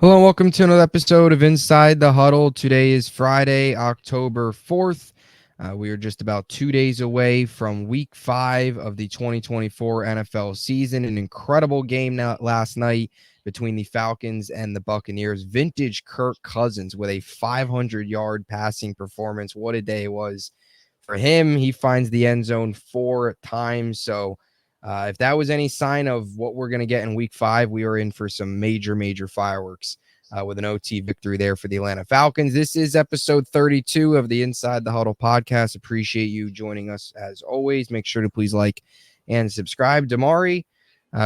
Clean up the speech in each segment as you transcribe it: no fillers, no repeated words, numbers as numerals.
Hello and welcome to another episode of Inside the Huddle. Today is Friday, October 4th. We are just about 2 days away from week 5 of the 2024 NFL season. An incredible game last night between the Falcons and the Buccaneers. Vintage Kirk Cousins with a 500-yard passing performance. What a day it was for him. He finds the end zone 4 times. So if that was any sign of what we're going to get in week 5, we are in for some major fireworks with an OT victory there for the Atlanta Falcons. This is episode 32 of the Inside the Huddle podcast. Appreciate you joining us as always. Make sure to please like and subscribe. DiMari,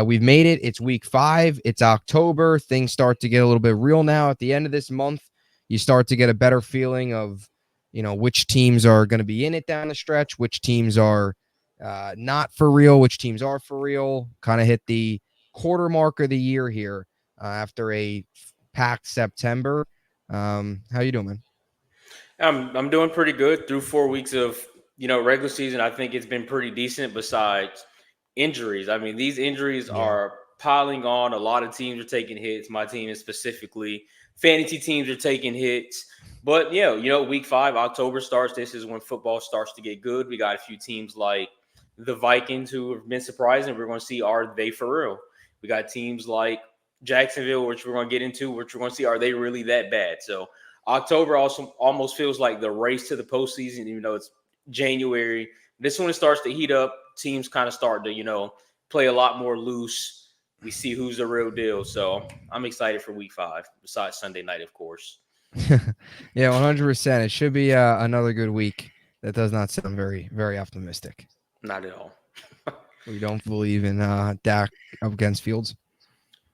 we've made it. It's week 5. It's October. Things start to get a little bit real now. At the end of this month, you start to get a better feeling of, which teams are going to be in it down the stretch, which teams are not for real, which teams are for real. Kind of hit the quarter mark of the year here after a packed September. How you doing, man? I'm doing pretty good through 4 weeks of regular season. I think it's been pretty decent. Besides injuries, I mean these injuries are piling on. A lot of teams are taking hits. My team is specifically fantasy teams are taking hits. But week 5, October starts. This is when football starts to get good. We got a few teams like the Vikings who have been surprising. We're going to see, are they for real? We got teams like Jacksonville, which we're going to get into, which we're going to see, are they really that bad? So October also almost feels like the race to the postseason, even though it's January. This one starts to heat up. Teams kind of start to, play a lot more loose. We see who's the real deal. So I'm excited for week 5, besides Sunday night, of course. Yeah, 100%. It should be another good week. That does not sound very optimistic. Not at all. We don't believe in Dak up against Fields.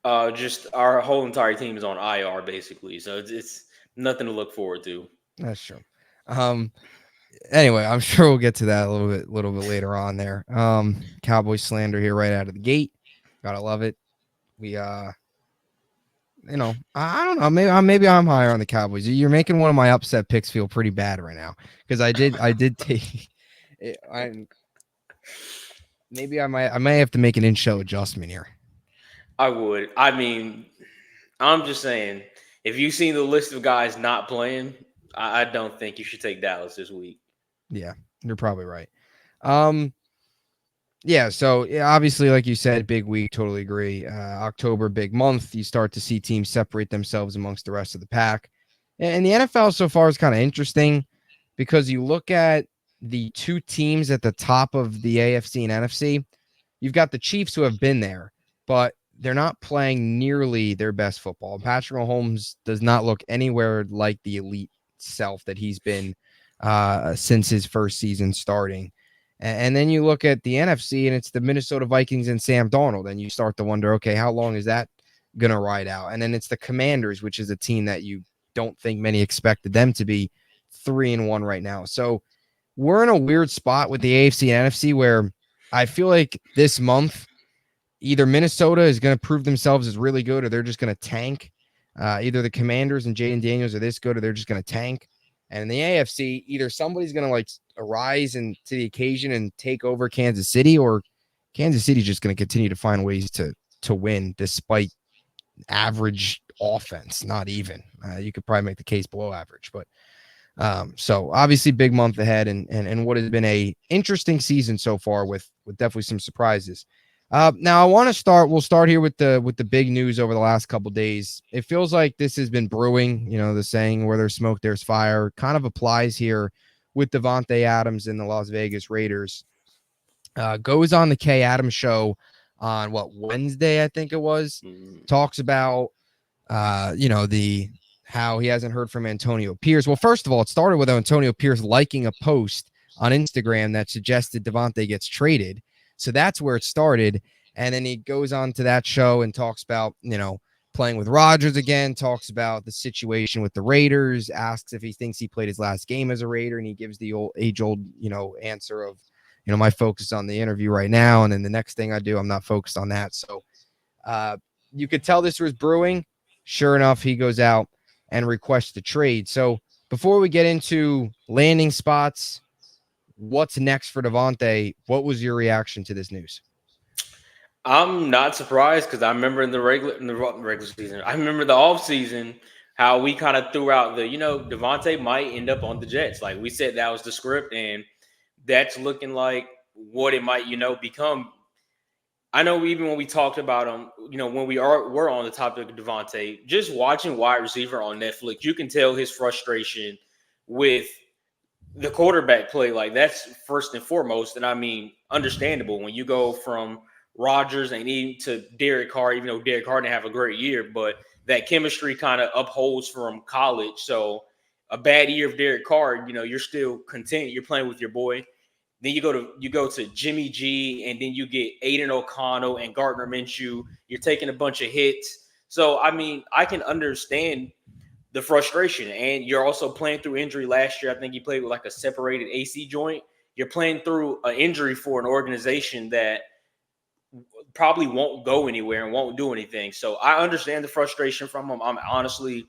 Just our whole entire team is on IR basically, so it's nothing to look forward to. That's true. Anyway, I'm sure we'll get to that a little bit later on there. Cowboy slander here right out of the gate. Gotta love it. We I don't know. Maybe I'm higher on the Cowboys. You're making one of my upset picks feel pretty bad right now because I did take. Maybe I might have to make an in-show adjustment here. I would. I mean, I'm just saying, if you've seen the list of guys not playing, I don't think you should take Dallas this week. Yeah, you're probably right. Yeah, so obviously, like you said, big week, totally agree. October, big month. You start to see teams separate themselves amongst the rest of the pack. And the NFL so far is kind of interesting because you look at the two teams at the top of the AFC and NFC. You've got the Chiefs who have been there, but they're not playing nearly their best football. Patrick Mahomes does not look anywhere like the elite self that he's been since his first season starting. And then you look at the NFC, and it's the Minnesota Vikings and Sam Darnold, and you start to wonder, okay, how long is that going to ride out? And then it's the Commanders, which is a team that you don't think many expected them to be 3-1 right now. So we're in a weird spot with the AFC and NFC where I feel like this month, either Minnesota is going to prove themselves as really good or they're just going to tank. Either the Commanders and Jaden Daniels are this good or they're just going to tank. And in the AFC, either somebody's going to arise to the occasion and take over Kansas City, or Kansas City's just going to continue to find ways to win despite average offense. Not even. You could probably make the case below average, but so obviously big month ahead and what has been a interesting season so far with definitely some surprises. Now we'll start here with the big news over the last couple days. It feels like this has been brewing, the saying where there's smoke, there's fire kind of applies here with Davante Adams and the Las Vegas Raiders. Goes on the Kay Adams show on Wednesday, I think it was, talks about, how he hasn't heard from Antonio Pierce. Well, first of all, it started with Antonio Pierce liking a post on Instagram that suggested Davante gets traded. So that's where it started. And then he goes on to that show and talks about, playing with Rodgers again, talks about the situation with the Raiders, asks if he thinks he played his last game as a Raider. And he gives the age-old, answer of, my focus on the interview right now. And then the next thing I do, I'm not focused on that. So you could tell this was brewing. Sure enough, he goes out and requests the trade. So before we get into landing spots, what's next for Davante? What was your reaction to this news? I'm not surprised because I remember in the regular season, I remember the off season how we kind of threw out the Devontae might end up on the Jets. Like we said, that was the script, and that's looking like what it might become. I know even when we talked about him, when we're on the topic of Devontae, just watching wide receiver on Netflix, you can tell his frustration with the quarterback play. Like that's first and foremost, and I mean understandable when you go from Rodgers and even to Derek Carr, even though Derek Carr didn't have a great year, but that chemistry kind of upholds from college. So a bad year of Derek Carr, you're still content. You're playing with your boy. Then you go to Jimmy G, and then you get Aiden O'Connell and Gardner Minshew. You're taking a bunch of hits. So I mean, I can understand the frustration, and you're also playing through injury last year. I think he played with like a separated AC joint. You're playing through an injury for an organization that probably won't go anywhere and won't do anything. So I understand the frustration from him. I'm honestly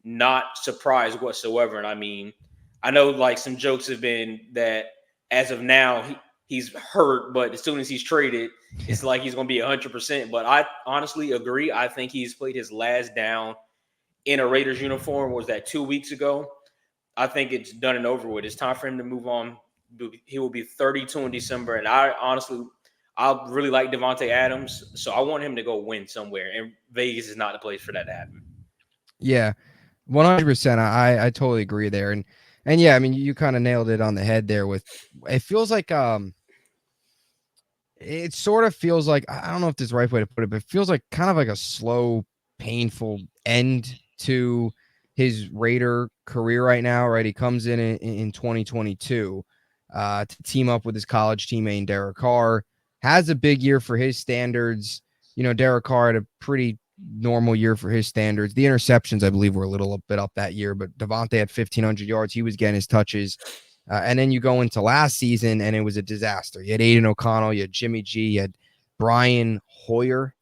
not surprised whatsoever. And I mean, I know like some jokes have been that as of now he's hurt, but as soon as he's traded, it's like he's going to be 100%. But I honestly agree. I think he's played his last down in a Raiders uniform. Was that 2 weeks ago? I think it's done and over with. It's time for him to move on. He will be 32 in December, and I really like Devontae Adams, so I want him to go win somewhere. And Vegas is not the place for that to happen. Yeah, 100%. I totally agree there, and yeah, I mean you kind of nailed it on the head there. With it feels like it sort of feels like, I don't know if this is the right way to put it, but it feels like kind of like a slow, painful end to his Raider career right now. Right, he comes in 2022 to team up with his college teammate Derek Carr. Has a big year for his standards. Derek Carr had a pretty normal year for his standards. The interceptions, I believe, were a little bit up that year, but Devontae had 1,500 yards. He was getting his touches. And then you go into last season, and it was a disaster. You had Aiden O'Connell, you had Jimmy G, you had Brian Hoyer.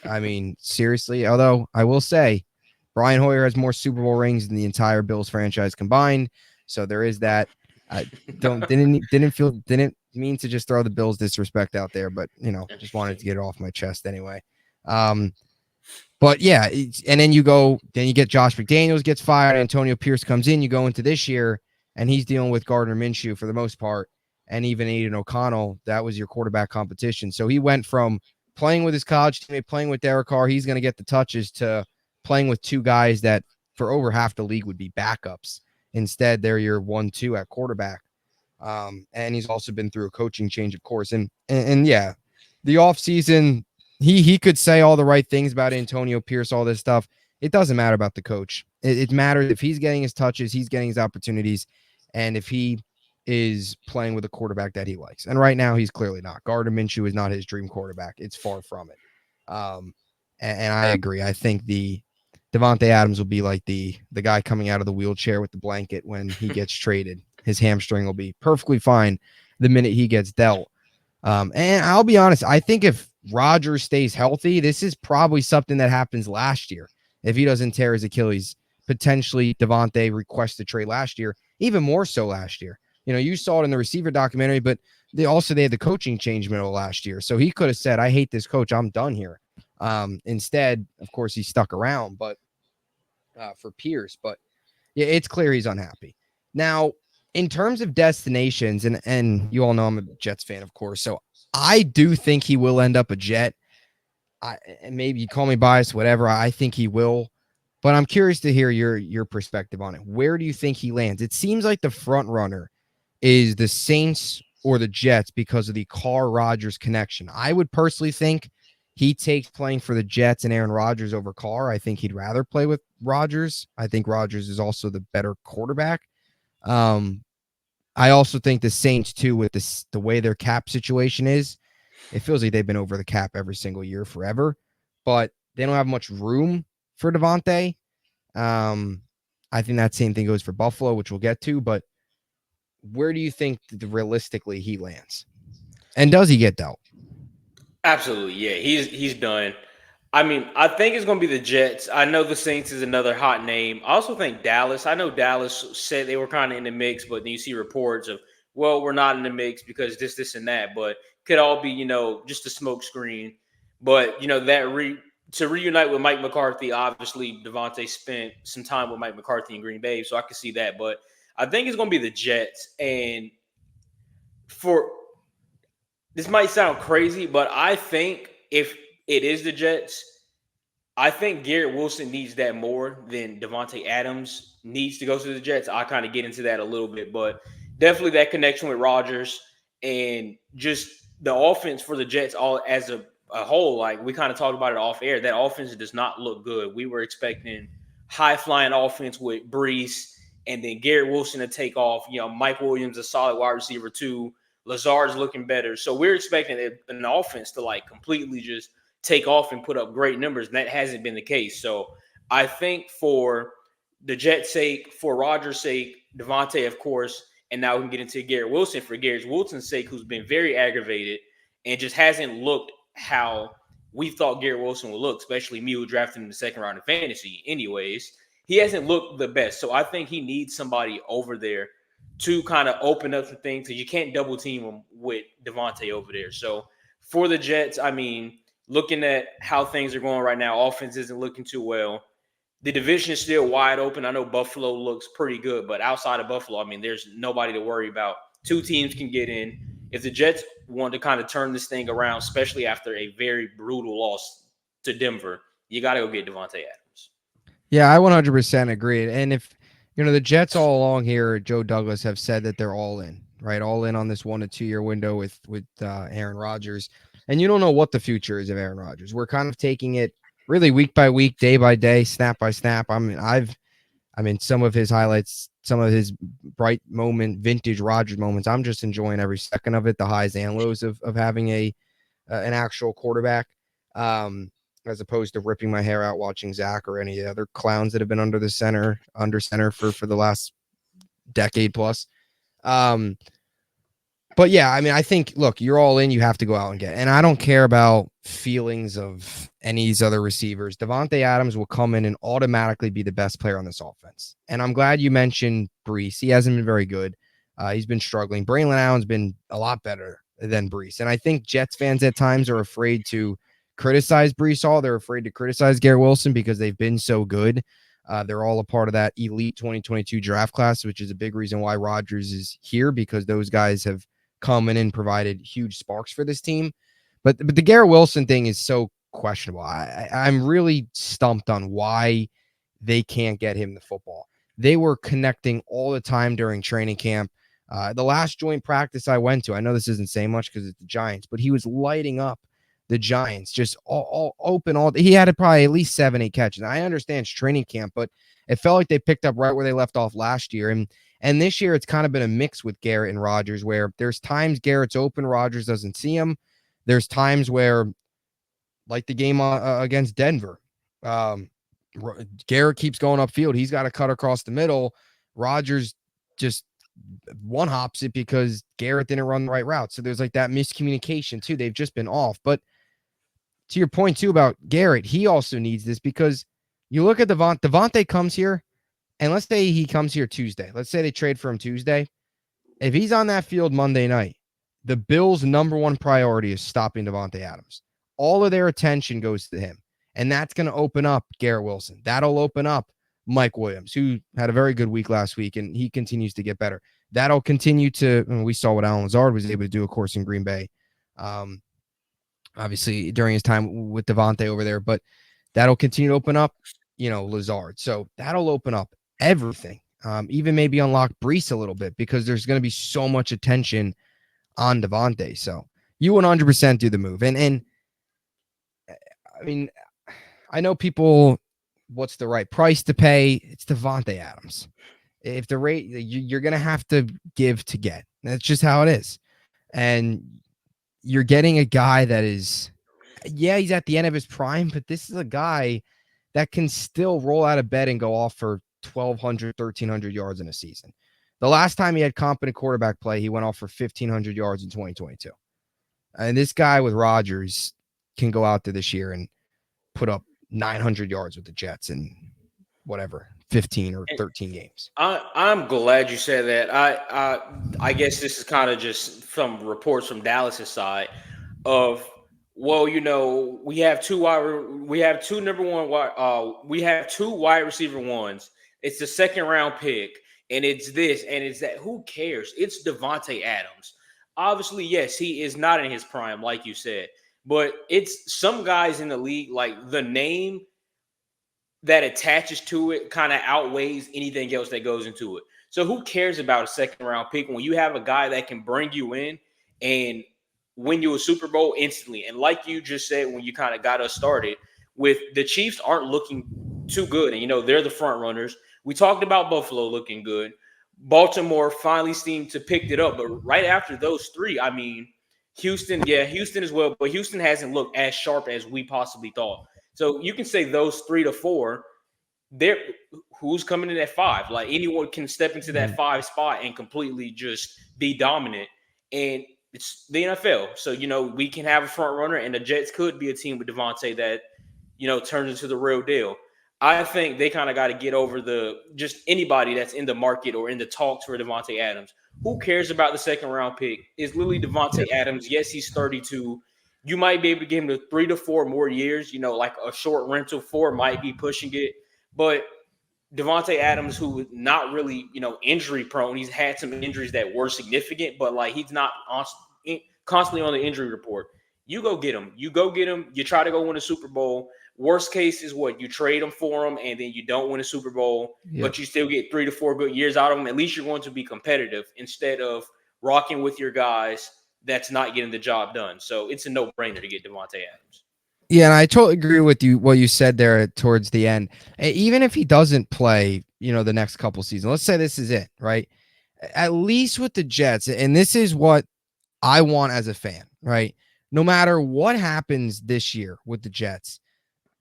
I mean, seriously, although I will say Brian Hoyer has more Super Bowl rings than the entire Bills franchise combined. So there is that. I didn't mean to just throw the Bills disrespect out there, but just wanted to get it off my chest anyway. But yeah, and then you get Josh McDaniels gets fired, Antonio Pierce comes in, you go into this year, and he's dealing with Gardner Minshew for the most part, and even Aiden O'Connell. That was your quarterback competition. So he went from playing with his college teammate, playing with Derek Carr, he's going to get the touches, to playing with two guys that for over half the league would be backups. Instead, they're your 1-2 at quarterback. And he's also been through a coaching change, of course. And yeah, the offseason, he could say all the right things about Antonio Pierce, all this stuff. It doesn't matter about the coach. It matters if he's getting his touches, he's getting his opportunities, and if he is playing with a quarterback that he likes. And right now, he's clearly not. Gardner Minshew is not his dream quarterback. It's far from it. And I agree. I think the Devontae Adams will be like the guy coming out of the wheelchair with the blanket when he gets traded. His hamstring will be perfectly fine the minute he gets dealt. And I'll be honest, I think if Rodgers stays healthy, this is probably something that happens last year. If he doesn't tear his Achilles, potentially Devontae requested trade last year, even more so last year. You saw it in the receiver documentary, but they had the coaching change middle of last year. So he could have said, I hate this coach, I'm done here. Instead, of course, he stuck around, but for Pierce. But yeah, it's clear he's unhappy. Now, in terms of destinations, and you all know I'm a Jets fan, of course, so I do think he will end up a Jet. And maybe you call me biased, whatever. I think he will, but I'm curious to hear your perspective on it. Where do you think he lands? It seems like the front runner is the Saints or the Jets because of the Carr-Rodgers connection. I would personally think he takes playing for the Jets and Aaron Rodgers over Carr. I think he'd rather play with Rodgers. I think Rodgers is also the better quarterback. I also think the Saints, too, with the way their cap situation is, it feels like they've been over the cap every single year forever, but they don't have much room for Devontae. I think that same thing goes for Buffalo, which we'll get to, but where do you think realistically he lands? And does he get dealt? Absolutely, yeah. He's done. I mean, I think it's going to be the Jets. I know the Saints is another hot name. I also think Dallas. I know Dallas said they were kind of in the mix, but then you see reports of, well, we're not in the mix because this, and that. But could all be, just a smoke screen. But to reunite with Mike McCarthy, obviously Devontae spent some time with Mike McCarthy in Green Bay, so I can see that. But I think it's going to be the Jets, and for this might sound crazy, but I think if it is the Jets, I think Garrett Wilson needs that more than Devontae Adams needs to go to the Jets. I kind of get into that a little bit, but definitely that connection with Rodgers and just the offense for the Jets all as a whole. Like we kind of talked about it off air, that offense does not look good. We were expecting high flying offense with Brees and then Garrett Wilson to take off. Mike Williams, a solid wide receiver too. Lazard's looking better. So we're expecting an offense to like completely just take off and put up great numbers. And that hasn't been the case. So I think for the Jets' sake, for Rodgers' sake, Devontae, of course, and now we can get into Garrett Wilson for Garrett Wilson's sake, who's been very aggravated and just hasn't looked how we thought Garrett Wilson would look, especially me who drafted him in the second round of fantasy anyways. He hasn't looked the best. So I think he needs somebody over there to kind of open up some things because you can't double team him with Devontae over there. So for the Jets, I mean, looking at how things are going right now, offense isn't looking too well. The division is still wide open. I know Buffalo looks pretty good, but outside of Buffalo, I mean, there's nobody to worry about. Two teams can get in. If the Jets want to kind of turn this thing around, especially after a very brutal loss to Denver, you got to go get Devontae Adams. Yeah, I 100% agree. And if, the Jets all along here, Joe Douglas have said that they're all in, right? All in on this 1 to 2 year window with Aaron Rodgers. And you don't know what the future is of Aaron Rodgers. We're kind of taking it really week by week, day by day, snap by snap. I mean, some of his highlights, some of his bright moment, vintage Rodgers moments. I'm just enjoying every second of it, the highs and lows of having an actual quarterback, as opposed to ripping my hair out watching Zach or any other clowns that have been under center for the last decade plus. But yeah, I mean, I think, look, you're all in, you have to go out and get, and I don't care about feelings of any of these other receivers. Devontae Adams will come in and automatically be the best player on this offense. And I'm glad you mentioned Brees. He hasn't been very good. He's been struggling. Braylon Allen's been a lot better than Brees. And I think Jets fans at times are afraid to criticize Brees Hall. They're afraid to criticize Garrett Wilson because they've been so good. They're all a part of that elite 2022 draft class, which is a big reason why Rodgers is here, because those guys have come in and provided huge sparks for this team. But the Garrett Wilson thing is so questionable. I'm really stumped on why they can't get him the football. They were connecting all the time during training camp. The last joint practice I went to, I know this isn't saying much because it's the Giants, but he was lighting up the Giants, just all open. He had probably at least 7-8 catches. I understand it's training camp, but it felt like they picked up right where they left off last year. And this year, it's kind of been a mix with Garrett and Rodgers, where there's times Garrett's open, Rodgers doesn't see him. There's times where, like the game against Denver, Garrett keeps going upfield. He's got to cut across the middle. Rodgers just one hops it because Garrett didn't run the right route. So there's like that miscommunication too. They've just been off. But to your point too about Garrett, he also needs this because you look at Devontae comes here, and let's say he comes here Tuesday. Let's say they trade for him Tuesday. If he's on that field Monday night, the Bills' number one priority is stopping Devontae Adams. All of their attention goes to him. And that's going to open up Garrett Wilson. That'll open up Mike Williams, who had a very good week last week, and he continues to get better. That'll continue to, we saw what Alan Lazard was able to do, of course, in Green Bay. Obviously, during his time with Devontae over there, but that'll continue to open up, Lazard. So that'll open up everything. Even maybe unlock Brees a little bit because there's going to be so much attention on Devontae. So you 100% do the move. And I mean, I know people, what's the right price to pay? It's Devontae Adams. If the rate, you're going to have to give to get. That's just how it is. And you're getting a guy that is, he's at the end of his prime, but this is a guy that can still roll out of bed and go off for 1,200, 1,300 yards in a season. The last time he had competent quarterback play, he went off for 1,500 yards in 2022. And this guy with Rodgers can go out there this year and put up 900 yards with the Jets in whatever, 15 or 13 games. I'm glad you said that. I guess this is kind of just some reports from Dallas's side of Well, we have we have two wide receiver ones. It's the second round pick, and it's this, and it's that. Who cares? It's Devontae Adams. Obviously, yes, he is not in his prime, like you said, but it's some guys in the league, like the name that attaches to it kind of outweighs anything else that goes into it. So who cares about a second round pick when you have a guy that can bring you in and win you a Super Bowl instantly? And like you just said, when you kind of got us started, with the Chiefs aren't looking too good, and they're the front runners. We talked about Buffalo looking good. Baltimore finally seemed to pick it up, but right after those three, I mean, Houston, yeah, Houston as well, but Houston hasn't looked as sharp as we possibly thought. So you can say those 3 to 4. There, who's coming in at 5? Like anyone can step into that 5 spot and completely just be dominant. And it's the NFL, so we can have a front runner, and the Jets could be a team with Devontae that turns into the real deal. I think they kind of got to get over just anybody that's in the market or in the talks for Devontae Adams. Who cares about the second round pick? It's literally Devontae Adams. Yes, he's 32. You might be able to give him the 3 to 4 more years. Like a short rental. 4 might be pushing it, but Devontae Adams, who not really, injury prone. He's had some injuries that were significant, but like he's not constantly on the injury report. You go get him. You go get him. You try to go win a Super Bowl. Worst case is what? You trade him for him, and then you don't win a Super Bowl, but you still get 3 to 4 good years out of him. At least you're going to be competitive instead of rocking with your guys that's not getting the job done. So it's a no-brainer to get Devontae Adams. Yeah, and I totally agree with you what you said there towards the end. Even if he doesn't play, the next couple seasons, let's say this is it, right? At least with the Jets, and this is what I want as a fan, right? No matter what happens this year with the Jets,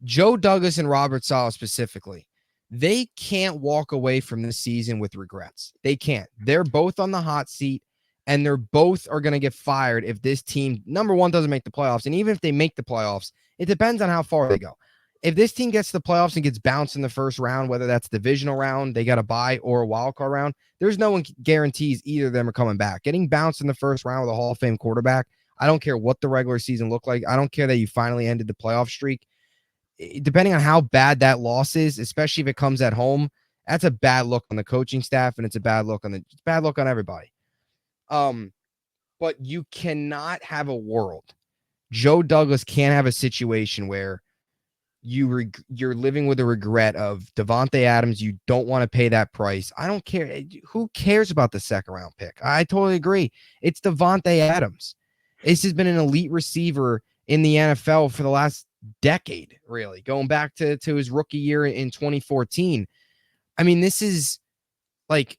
Joe Douglas and Robert Saleh specifically, they can't walk away from this season with regrets. They can't. They're both on the hot seat, and they're both are going to get fired if this team, number one, doesn't make the playoffs. And even if they make the playoffs, it depends on how far they go. If this team gets to the playoffs and gets bounced in the first round, whether that's divisional round, they got to bye, or a wild card round, there's no one guarantees either of them are coming back. Getting bounced in the first round with a Hall of Fame quarterback, I don't care what the regular season looked like. I don't care that you finally ended the playoff streak. Depending on how bad that loss is, especially if it comes at home, that's a bad look on the coaching staff, and it's a bad look on everybody. But you cannot have a world. Joe Douglas can't have a situation where you're living with a regret of Devontae Adams. You don't want to pay that price. I don't care. Who cares about the second round pick? I totally agree. It's Devontae Adams. This has been an elite receiver in the NFL for the last decade, really, going back to his rookie year in 2014. I mean, this is like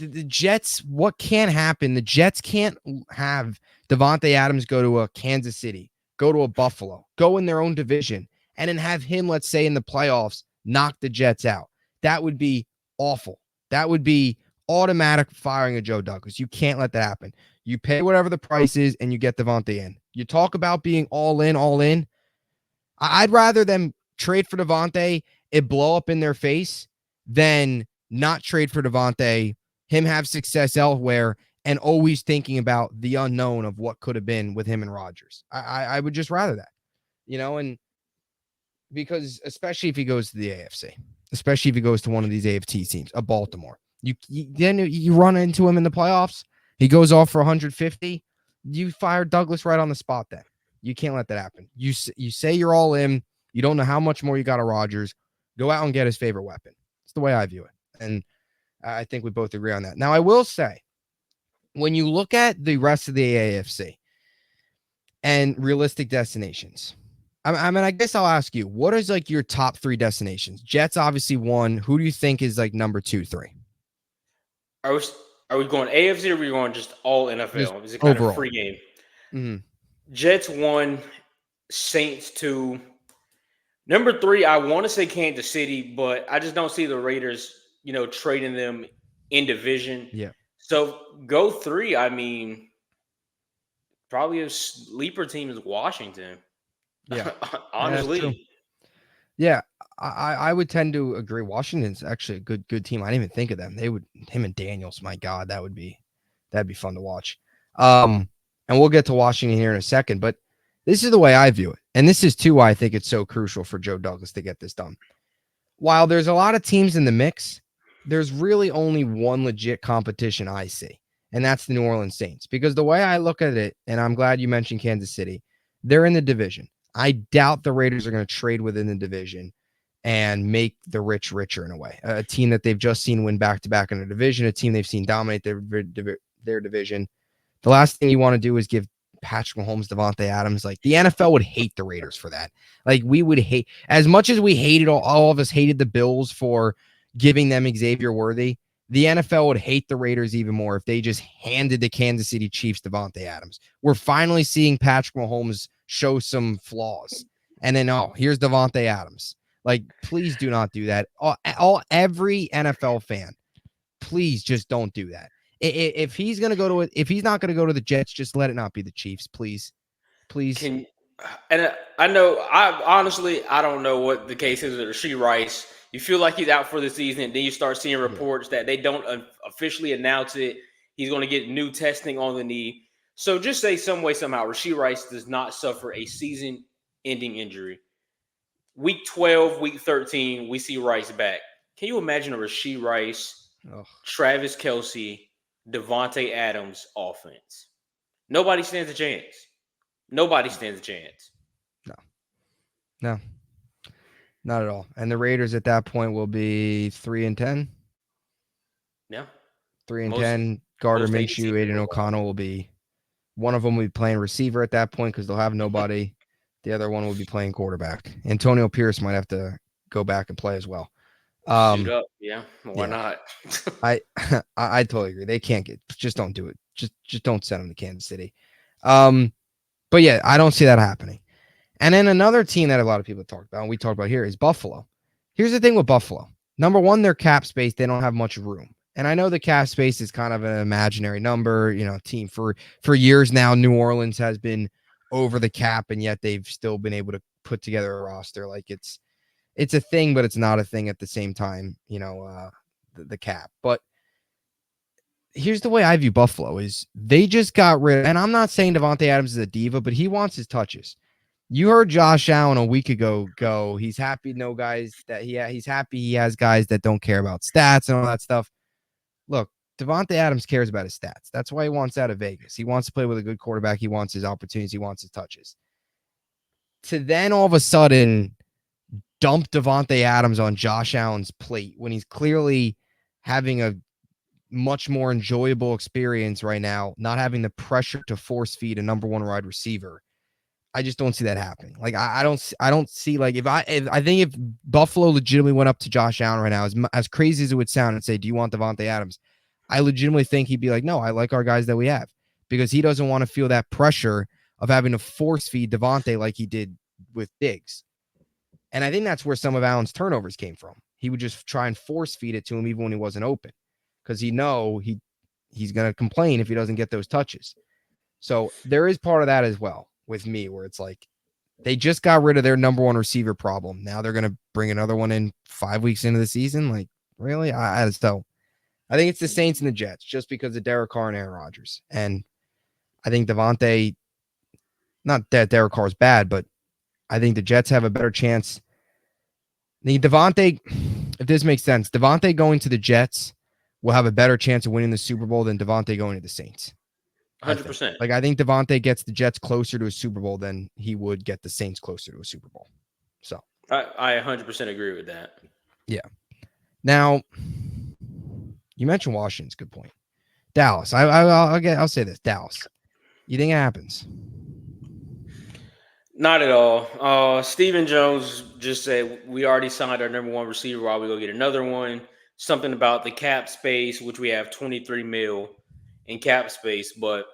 the Jets. What can happen? The Jets can't have Devontae Adams go to a Kansas City, go to a Buffalo, go in their own division, and then have him, let's say, in the playoffs, knock the Jets out. That would be awful. That would be automatic firing of Joe Douglas. You can't let that happen. You pay whatever the price is, and you get Devontae in. You talk about being all in, all in. I'd rather them trade for Devontae, it blow up in their face, than not trade for Devontae, him have success elsewhere, and always thinking about the unknown of what could have been with him and Rodgers. I would just rather that, and because especially if he goes to the AFC, especially if he goes to one of these AFC teams, a Baltimore, then you run into him in the playoffs. He goes off for 150. You fire Douglas right on the spot. Then you can't let that happen. You say you're all in. You don't know how much more you got of Rodgers. Go out and get his favorite weapon. It's the way I view it, and I think we both agree on that. Now, I will say, when you look at the rest of the AFC and realistic destinations, I mean, I guess I'll ask you, what is like your top 3 destinations? Jets, obviously, 1. Who do you think is like number 2, 3? Are we going AFC or are we going just all NFL? Just is it kind overall. of free game? Mm-hmm. Jets 1, Saints 2. Number 3, I want to say Kansas City, but I just don't see the Raiders, trading them in division. Yeah. So go 3. I mean, probably a sleeper team is Washington. Yeah. Honestly. Yeah. I would tend to agree. Washington's actually a good team. I didn't even think of them. Him and Daniels, my God, that'd be fun to watch. And we'll get to Washington here in a second, but This is the way I view it. And this is too why I think it's so crucial for Joe Douglas to get this done. While there's a lot of teams in the mix, there's really only one legit competition I see, and that's the New Orleans Saints. Because the way I look at it, and I'm glad you mentioned Kansas City, they're in the division. I doubt the Raiders are going to trade within the division and make the rich richer in a way. A team that they've just seen win back-to-back in a division, a team they've seen dominate their division. The last thing you want to do is give Patrick Mahomes, Devontae Adams. Like, the NFL would hate the Raiders for that. Like, we would hate, as much as we hated, all of us hated the Bills for giving them Xavier Worthy. The NFL would hate the Raiders even more if they just handed the Kansas City Chiefs Devontae Adams. We're finally seeing Patrick Mahomes show some flaws. And then, here's Devontae Adams. Like, please do not do that. Every NFL fan, please just don't do that. If he's going to go to it, if he's not going to go to the Jets, just let it not be the Chiefs, please. And I know, I don't know what the case is with Rashee Rice. You feel like he's out for the season, and then you start seeing reports that they don't officially announce it. He's going to get new testing on the knee. So just say some way, somehow, Rashee Rice does not suffer a season-ending injury. Week 12, week 13, we see Rice back. Can you imagine a Rashee Rice, Travis Kelce, Devontae Adams offense? Nobody stands a chance. Nobody stands a chance. No, not at all. And the Raiders at that point will be 3-10. Yeah, 3-10. Gardner Minshew, Aiden O'Connell will be, one of them will be playing receiver at that point because they'll have nobody. The other one will be playing quarterback. Antonio Pierce might have to go back and play as well. Shoot up, yeah. Why not? I totally agree. They can't just don't do it. Just don't send them to Kansas City. But yeah, I don't see that happening. And then another team that a lot of people talk about, and we talked about here, is Buffalo. Here's the thing with Buffalo. Number one, their cap space, they don't have much room. And I know the cap space is kind of an imaginary number, team for years now. New Orleans has been over the cap, and yet they've still been able to put together a roster. Like, it's a thing, but it's not a thing at the same time, the cap. But here's the way I view Buffalo is they just got rid of, and I'm not saying Devontae Adams is a diva, but he wants his touches. You heard Josh Allen a week ago go, he's happy he's happy he has guys that don't care about stats and all that stuff. Look, Devontae Adams cares about his stats. That's why he wants out of Vegas. He wants to play with a good quarterback. He wants his opportunities. He wants his touches. To then all of a sudden dump Devontae Adams on Josh Allen's plate when he's clearly having a much more enjoyable experience right now, not having the pressure to force feed a number one wide receiver. I just don't see that happening. Like, I don't see, like, I think if Buffalo legitimately went up to Josh Allen right now, as crazy as it would sound, and say, do you want Devontae Adams? I legitimately think he'd be like, no, I like our guys that we have, because he doesn't want to feel that pressure of having to force feed Devontae like he did with Diggs. And I think that's where some of Allen's turnovers came from. He would just try and force feed it to him even when he wasn't open, because he's going to complain if he doesn't get those touches. So there is part of that as well with me, where it's like they just got rid of their number one receiver problem. Now they're going to bring another one in 5 weeks into the season. Like, really? I just don't. I think it's the Saints and the Jets just because of Derek Carr and Aaron Rodgers. And I think Devontae, not that Derek Carr is bad, but I think the Jets have a better chance. Devontae, if this makes sense, Devontae going to the Jets will have a better chance of winning the Super Bowl than Devontae going to the Saints. 100%. I think Devontae gets the Jets closer to a Super Bowl than he would get the Saints closer to a Super Bowl. So I 100% agree with that. Yeah. Now, you mentioned Washington's good point. Dallas. I'll say this. Dallas. You think it happens? Not at all. Stephen Jones just said we already signed our number one receiver. While we go get another one. Something about the cap space, which we have $23 million in cap space, but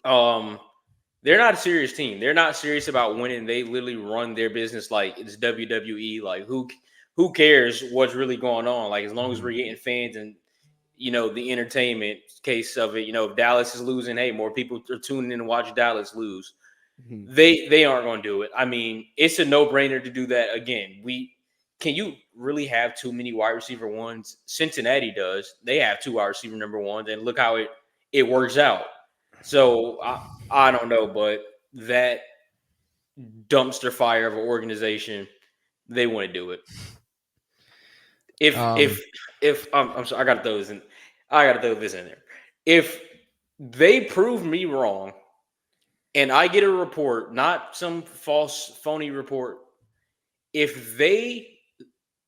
they're not a serious team. They're not serious about winning. They literally run their business like it's WWE. Like, who cares what's really going on? Like, as long as we're getting fans and the entertainment case of it. If Dallas is losing, hey, more people are tuning in to watch Dallas lose. Mm-hmm. They aren't going to do it. I mean, it's a no-brainer to do that. Again, can you really have too many wide receiver ones? Cincinnati does. They have 2 wide receiver number ones, and look how it works out. So I don't know, but that dumpster fire of an organization, they wouldn't do it. If Um, if if I'm sorry, I gotta throw this in there. If they prove me wrong and I get a report, not some false phony report, if they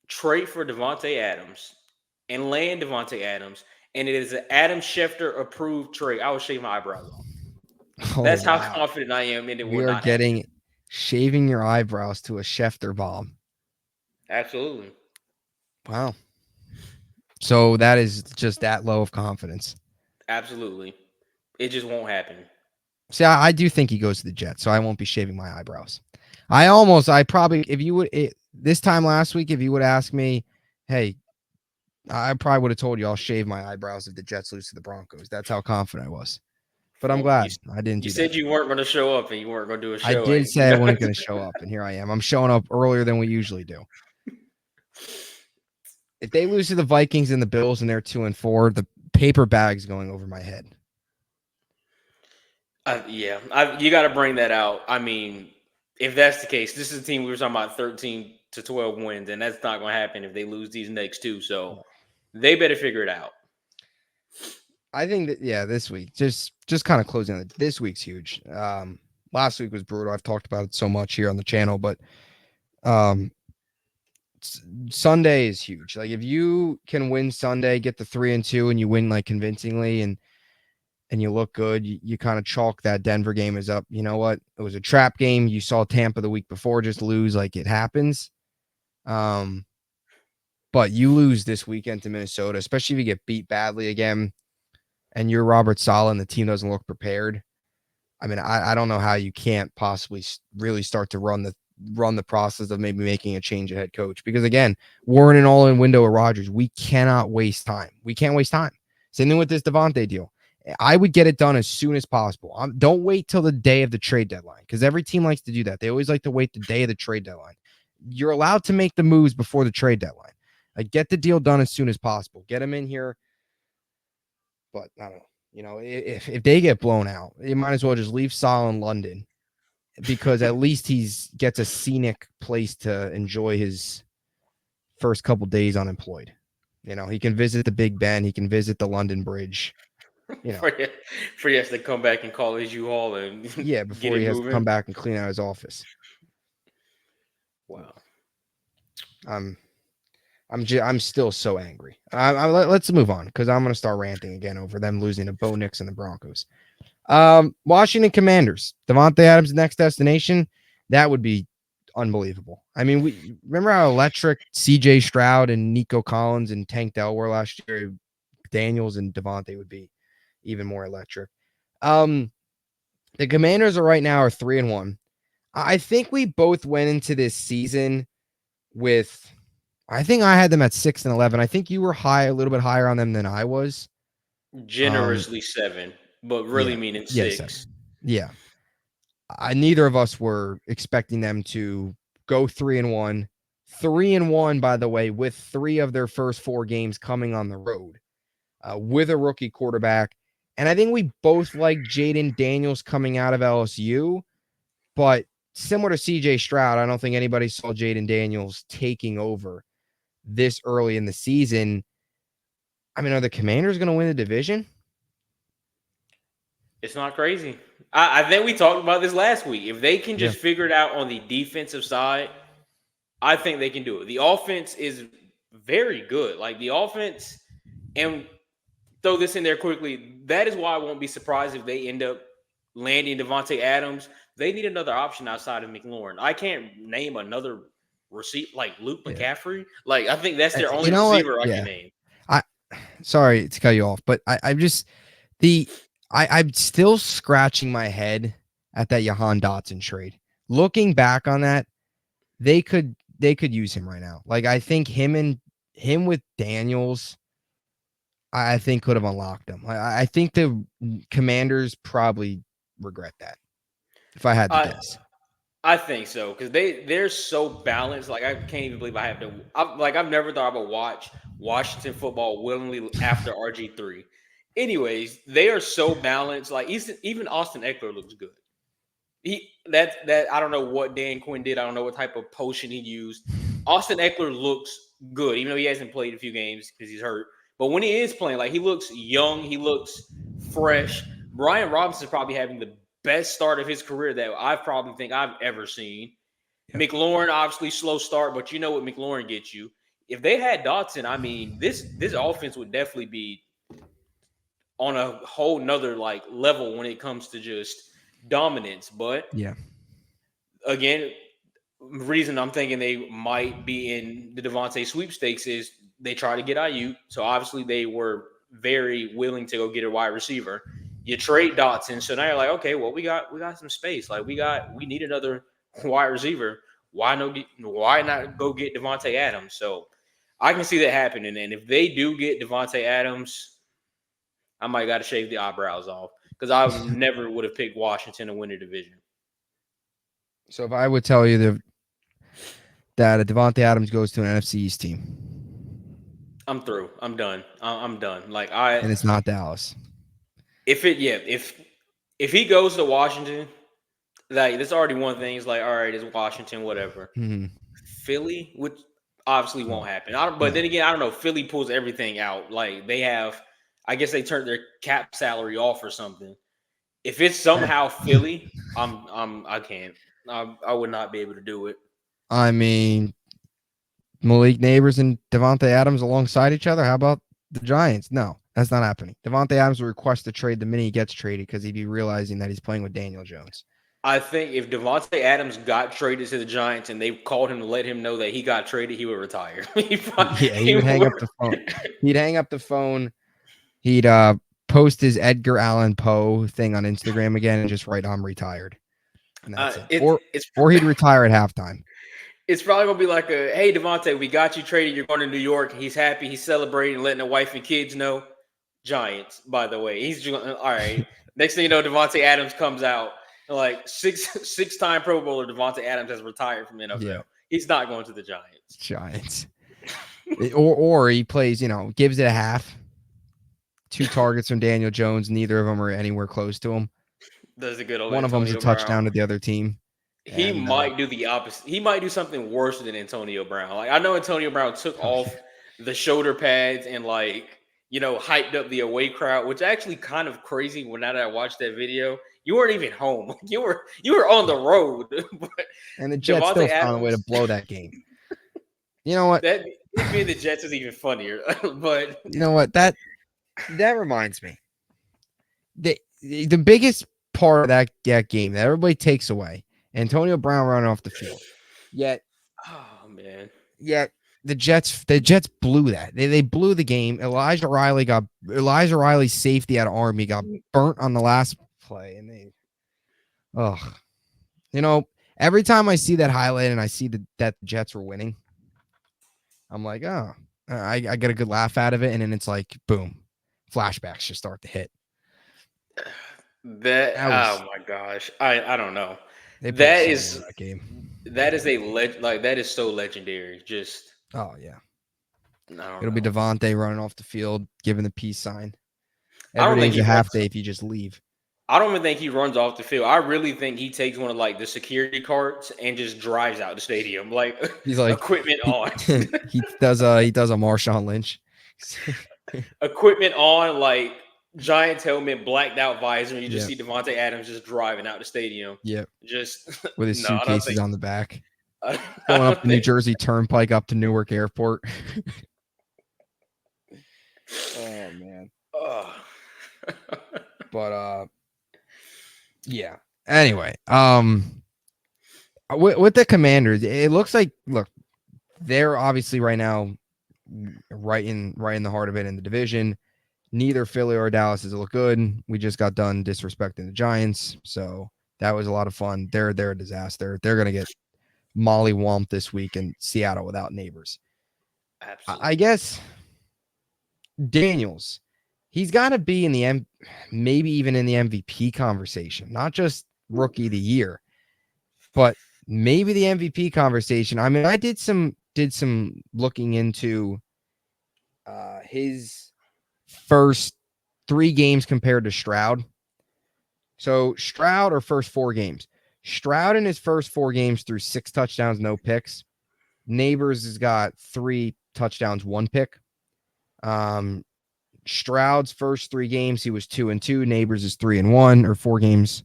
trade for Devontae Adams and land Devontae Adams, and it is an Adam Schefter approved trade, I will shave my eyebrows off. oh That's how wow, confident I am, and it we will are not happen. getting shaving your eyebrows to a Schefter bomb. Absolutely, Wow. So that is just that low of confidence. absolutely, it just won't happen. See, I do think he goes to the Jets, so I won't be shaving my eyebrows. I probably, if you would, this time last week, if you would ask me, hey, I probably would have told you I'll shave my eyebrows if the Jets lose to the Broncos. That's how confident I was. But I'm Well, glad I didn't you do that. said you weren't going to show up, and you weren't going to do a I show, did and you say I know. wasn't going to show up, and here I am. I'm showing up earlier than we usually do. If they lose to the Vikings and the Bills and they're 2-4, the paper bag's going over my head. You got to bring that out. I mean, if that's the case, this is a team we were talking about 13 to 12 wins, and that's not going to happen if they lose these next two. So they better figure it out. I think that this week just kind of closing it. This week's huge. Last week was brutal. I've talked about it so much here on the channel, but Sunday is huge. Like if you can win Sunday, get the 3-2, and you win like convincingly, and you look good, you kind of chalk that Denver game as up. You know what? It was a trap game. You saw Tampa the week before just lose, like it happens. But you lose this weekend to Minnesota, especially if you get beat badly again, and you're Robert Saleh and the team doesn't look prepared. I mean, I don't know how you can't possibly really start to run the process of maybe making a change at head coach, because again, we're in an all-in window of Rodgers. We cannot waste time. We can't waste time. Same thing with this Devontae deal. I would get it done as soon as possible. Don't wait till the day of the trade deadline, because every team likes to do that. They always like to wait the day of the trade deadline. You're allowed to make the moves before the trade deadline. Like, get the deal done as soon as possible. Get them in here. But I don't know. You know, if they get blown out, you might as well just leave Saul in London, because at least he's gets a scenic place to enjoy his first couple days unemployed. You know, he can visit the Big Ben. He can visit the London Bridge. You know, for yes to come back and call his U-Haul and get before it he has to moving. come back and clean out his office. Wow. I'm still so angry. Let's move on, because I'm going to start ranting again over them losing to Bo Nix and the Broncos. Washington Commanders, Devontae Adams' next destination. That would be unbelievable. I mean, we remember how electric CJ Stroud and Nico Collins and Tank Dell were last year. Daniels and Devontae would be even more electric. The Commanders right now are 3-1. I think we both went into this season with, I think I had them at 6-11. I think you were a little bit higher on them than I was. Generously 7, but really meaning 6. Yeah. Neither of us were expecting them to go 3-1. 3-1, by the way, with 3 of their first 4 games coming on the road, with a rookie quarterback. And I think we both like Jaden Daniels coming out of LSU, but similar to CJ Stroud, I don't think anybody saw Jaden Daniels taking over this early in the season. I mean, are the Commanders going to win the division? It's not crazy. I think we talked about this last week. If they can just figure it out on the defensive side, I think they can do it. The offense is very good. Like the offense, and throw this in there quickly, that is why I won't be surprised if they end up landing Devontae Adams. They need another option outside of McLaurin. I can't name another receiver like Luke McCaffrey. Like I think that's their only receiver I can name. Sorry to cut you off, but I'm still scratching my head at that Jahan Dotson trade. Looking back on that, they could use him right now. Like I think him with Daniels, I think could have unlocked him. I think the Commanders probably regret that, if I had to guess. I think so, because they're so balanced. Like I can't even believe I have to. I've never thought I would watch Washington football willingly after RG3. Anyways, they are so balanced. Like even Austin Eckler looks good. That I don't know what Dan Quinn did. I don't know what type of potion he used. Austin Eckler looks good, even though he hasn't played a few games because he's hurt. But when he is playing, like he looks young, he looks fresh. Brian Robinson is probably having the best start of his career that I probably think I've ever seen. Yep. McLaurin, obviously slow start, but you know what McLaurin gets you. If they had Dotson, I mean, this offense would definitely be on a whole nother like level when it comes to just dominance. But Yeah. again, reason I'm thinking they might be in the Devontae sweepstakes is they try to get IU. So obviously they were very willing to go get a wide receiver. You trade Dotson, so now you're like, okay, well we got some space. Like we need another wide receiver. Why not go get Devontae Adams? So I can see that happening. And if they do get Devontae Adams, I might got to shave the eyebrows off because I never would have picked Washington to win the division. So if I would tell you that a Devontae Adams goes to an NFC East team, I'm through. I'm done. I'm done. Like and it's not Dallas. if he goes to Washington, like that's already one thing. It's like, all right, it's Washington, whatever. Mm-hmm. Philly, which obviously won't happen. But then again, I don't know. Philly pulls everything out. Like they have, I guess they turned their cap salary off or something. If it's somehow Philly, I can't. I would not be able to do it. I mean, Malik Neighbors and Devontae Adams alongside each other. How about the Giants? No, that's not happening. Devontae Adams will request a trade the minute he gets traded because he'd be realizing that he's playing with Daniel Jones. I think if Devontae Adams got traded to the Giants and they called him to let him know that he got traded, he would retire. He would hang up the phone. He'd hang up the phone. He'd post his Edgar Allan Poe thing on Instagram again and just write, "I'm retired." And that's it. Or he'd retire at halftime. It's probably gonna be like hey Devontae, we got you traded. You're going to New York. He's happy. He's celebrating, letting the wife and kids know. Giants, by the way. He's all right. Next thing you know, Devontae Adams comes out. Like six-time Pro Bowler Devontae Adams has retired from NFL. Yeah. He's not going to the Giants. Giants. or he plays, gives it a half. 2 targets from Daniel Jones. Neither of them are anywhere close to him. Does a good old one Antonio of them's a touchdown Brown. to the other team. He might do the opposite. He might do something worse than Antonio Brown. Like I know Antonio Brown took off the shoulder pads and hyped up the away crowd, which actually kind of crazy when now that I watched that video. You weren't even home. You were on the road. And the Jets still found a way to blow that game. You know what? That being the Jets is even funnier. But you know what? That reminds me. The biggest part of that game that everybody takes away, Antonio Brown running off the field. Yet, oh man. Yet the Jets blew that. They blew the game. Elijah Riley's safety out of Army got burnt on the last play, and every time I see that highlight and I see that the Jets were winning, I'm like, oh, I get a good laugh out of it, and then it's like, boom, flashbacks just start to hit. Oh my gosh, I don't know. That is so legendary. Just yeah. It'll be Devontae running off the field, giving the peace sign. Every day's a half day if you just leave. I don't even think he runs off the field. I really think he takes one of the security carts and just drives out the stadium. Like he's like equipment on. he does a Marshawn Lynch. Equipment on, like Giants helmet, blacked out visor, and you just see Devontae Adams just driving out the stadium. Yep. Just with his suitcases on the back. Going up the New Jersey Turnpike up to Newark Airport. Oh man. But yeah. Anyway, with the Commanders, it looks like they're obviously right now right in the heart of it in the division. Neither Philly or Dallas has looked good. We just got done disrespecting the Giants, so that was a lot of fun. They're a disaster. They're gonna get mollywomped this week in Seattle without Neighbors. Absolutely. I guess Daniels, he's got to be in the maybe even in the MVP conversation, not just rookie of the year, but maybe the MVP conversation. I mean, I did some looking into his first 3 games compared to Stroud. So Stroud, or first 4 games. Stroud in his first 4 games threw 6 touchdowns, no picks. Neighbors has got 3 touchdowns, 1 pick. Stroud's first 3 games, he was 2-2. Neighbors is 3-1 or 4 games.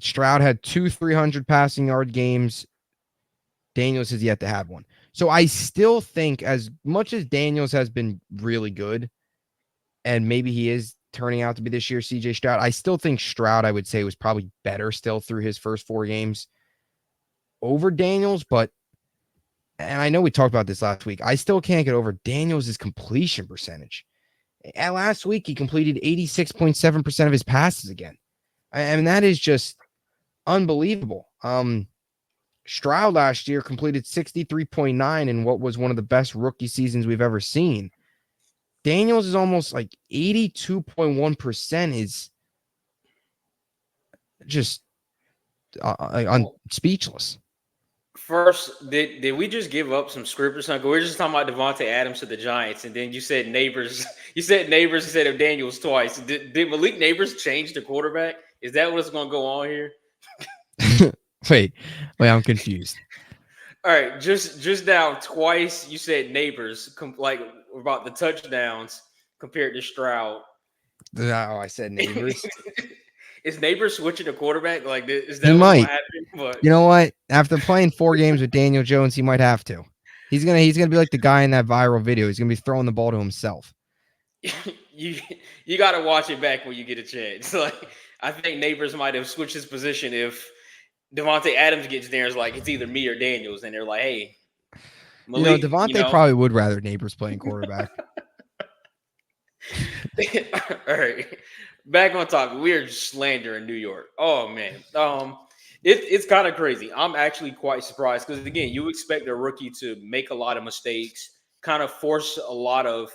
Stroud had 2 300 passing yard games. Daniels has yet to have one. So I still think, as much as Daniels has been really good, and maybe he is turning out to be this year's CJ Stroud, I still think Stroud, I would say, was probably better still through his first 4 games over Daniels. But, and I know we talked about this last week, I still can't get over Daniels' completion percentage. And last week, he completed 86.7% of his passes again. I mean, that is just unbelievable. Stroud last year completed 63.9 in what was one of the best rookie seasons we've ever seen. Daniels is almost like 82.1% is just speechless. First, did we just give up some script or something? We were just talking about Devontae Adams to the Giants, and then you said Neighbors. You said Neighbors instead of Daniels twice. Did Malik Neighbors change the quarterback? Is that what's going to go on here? Wait, I'm confused. All right, just now twice you said Neighbors, like about the touchdowns compared to Stroud. Oh, I said Neighbors. Is Neighbors switching the quarterback? Like, is that he what's might. happen? But you know what? After playing 4 games with Daniel Jones, he might have to. He's gonna be like the guy in that viral video. He's gonna be throwing the ball to himself. you got to watch it back when you get a chance. Like, I think Neighbors might have switched his position if Devontae Adams gets there. It's like it's either me or Daniels, and they're like, "Hey, Malik, Devontae probably would rather Neighbors playing quarterback. All right, back on topic. We are slandering New York. Oh man, it's kind of crazy. I'm actually quite surprised because again, you expect a rookie to make a lot of mistakes, kind of force a lot of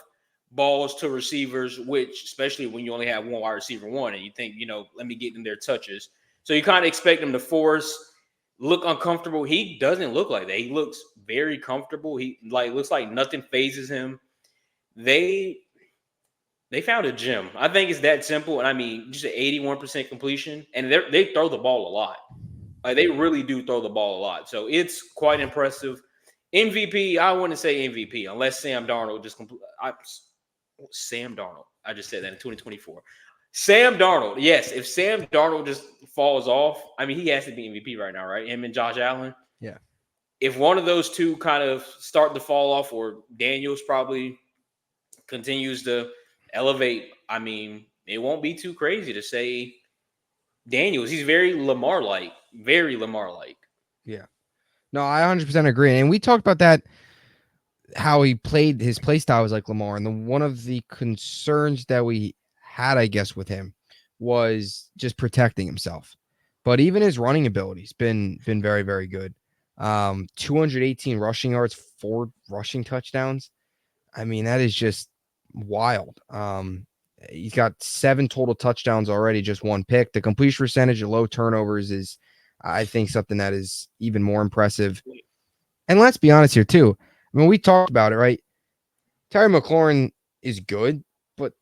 balls to receivers, which especially when you only have one wide receiver one, and you think, let me get them their touches. So you kind of expect them to force, look uncomfortable. He doesn't look like that. He looks very comfortable. He looks like nothing phases him. They found a gem. I think it's that simple. And I mean, just an 81% completion, and they throw the ball a lot. Like, they really do throw the ball a lot. So it's quite impressive. MVP, I wouldn't say MVP unless Sam Darnold just Sam Darnold. I just said that in 2024. Sam Darnold. Yes, if Sam Darnold just falls off, I mean, he has to be MVP right now, right? Him and Josh Allen. Yeah. If one of those two kind of start to fall off, or Daniels probably continues to elevate, I mean, it won't be too crazy to say Daniels. He's very Lamar-like. Very Lamar-like. Yeah. No, I 100% agree. And we talked about that, how he played, his play style was like Lamar. And one of the concerns that we had, I guess, with him was just protecting himself. But even his running ability's been very, very good. 218 rushing yards, 4 rushing touchdowns. I mean, that is just wild. He's got 7 total touchdowns already, just 1 pick. The completion percentage of low turnovers is, I think, something that is even more impressive. And let's be honest here too. I mean, we talked about it, right? Terry McLaurin is good, but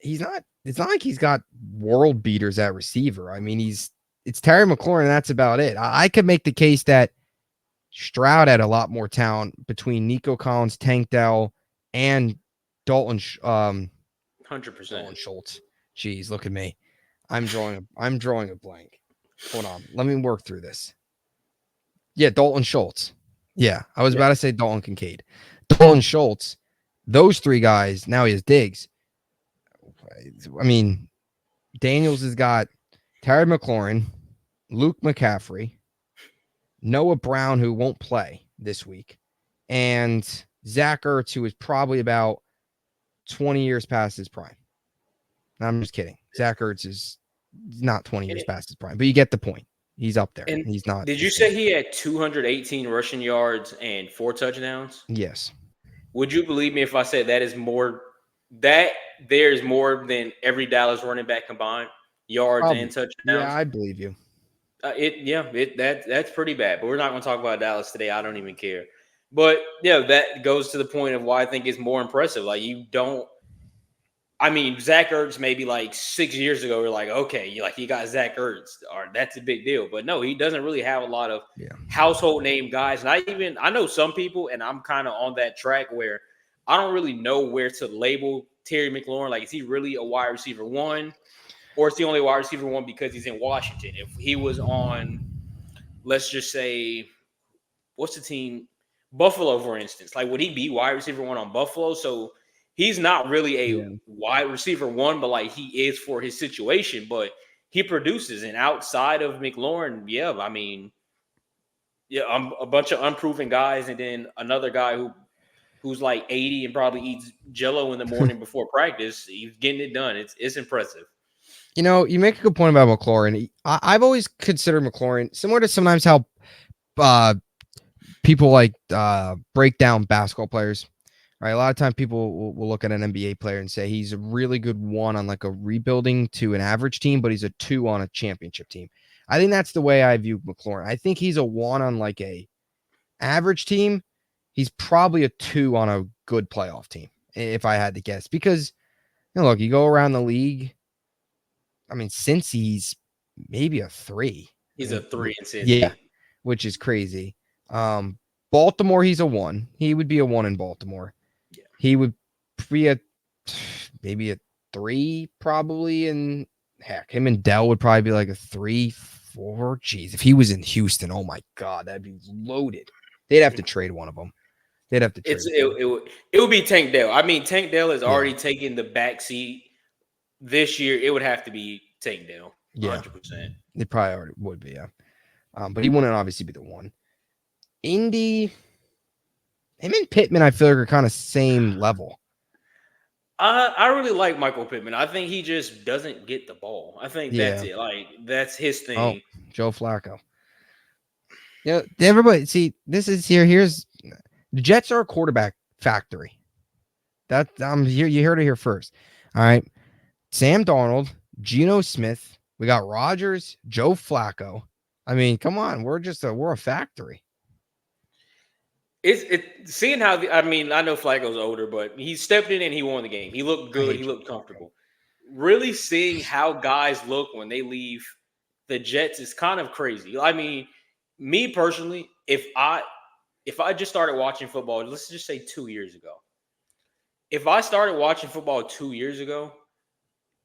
it's not like he's got world beaters at receiver. I mean, it's Terry McLaurin, and that's about it. I could make the case that Stroud had a lot more talent between Nico Collins, Tank Dell, and Dalton 100%. Dalton Schultz. Jeez, look at me. I'm drawing a blank. Hold on. Let me work through this. Yeah, Dalton Schultz. Yeah, I was about to say Dalton Kincaid. Dalton Schultz. Those 3 guys. Now he has Diggs. I mean, Daniels has got Terry McLaurin, Luke McCaffrey, Noah Brown, who won't play this week, and Zach Ertz, who is probably about 20 years past his prime. I'm just kidding. Zach Ertz is not 20 years past his prime, but you get the point. He's up there. And he's not. Did you say he had 218 rushing yards and 4 touchdowns? Yes. Would you believe me if I said that is more? That there's more than every Dallas running back combined, yards and touchdowns. Yeah, I believe you. That's pretty bad. But we're not going to talk about Dallas today. I don't even care. But yeah, that goes to the point of why I think it's more impressive. Like, you don't. I mean, Zach Ertz maybe like 6 years ago, we're like, okay, you got Zach Ertz, or that's a big deal. But no, he doesn't really have a lot of Yeah. household name guys. And I know some people, and I'm kind of on that track where I don't really know where to label Terry McLaurin. Like, is he really a wide receiver one, or is he only a wide receiver one because he's in Washington? If he was on, let's just say, what's the team? Buffalo, for instance. Like, would he be wide receiver one on Buffalo? So he's not really a Yeah. wide receiver one, but like he is for his situation. But he produces, and outside of McLaurin, yeah, I mean, yeah, I'm a bunch of unproven guys, and then another guy who's like 80 and probably eats Jello in the morning before practice. He's getting it done. It's impressive. You make a good point about McLaurin. I've always considered McLaurin similar to sometimes how uh, people like break down basketball players. Right, a lot of times people will look at an NBA player and say he's a really good one on like a rebuilding to an average team, but he's a 2 on a championship team. I think that's the way I view McLaurin. I think he's a 1 on like a average team. He's probably a 2 on a good playoff team, if I had to guess. Because look, you go around the league. I mean, since he's maybe a 3. He's a 3 in Cincy. Yeah, which is crazy. Baltimore, he's a 1. He would be a 1 in Baltimore. Yeah. He would be maybe a 3 probably, and heck, him and Dell would probably be like a 3, 4. Jeez, if he was in Houston, oh my God, that'd be loaded. They'd have to trade one of them. They'd have to trade. It would be Tank Dell. I mean, Tank Dell has already taken the back seat this year. It would have to be Tank Dell. 100%. It probably already would be, yeah. But he wouldn't obviously be the 1. Indy, him and Pittman, I feel like are kind of same level. I really like Michael Pittman. I think he just doesn't get the ball. I think that's it. Like, that's his thing. Oh, Joe Flacco. Yeah, everybody, see, this is here's the Jets are a quarterback factory. That here, you heard it here first. All right. Sam Darnold, Geno Smith, we got Rodgers, Joe Flacco. I mean, come on, we're a factory. Seeing how I know Flacco's older, but he stepped in and he won the game. He looked good. He looked comfortable. Really seeing how guys look when they leave the Jets is kind of crazy. I mean, me personally, if I just started watching football, let's just say 2 years ago. If I started watching football 2 years ago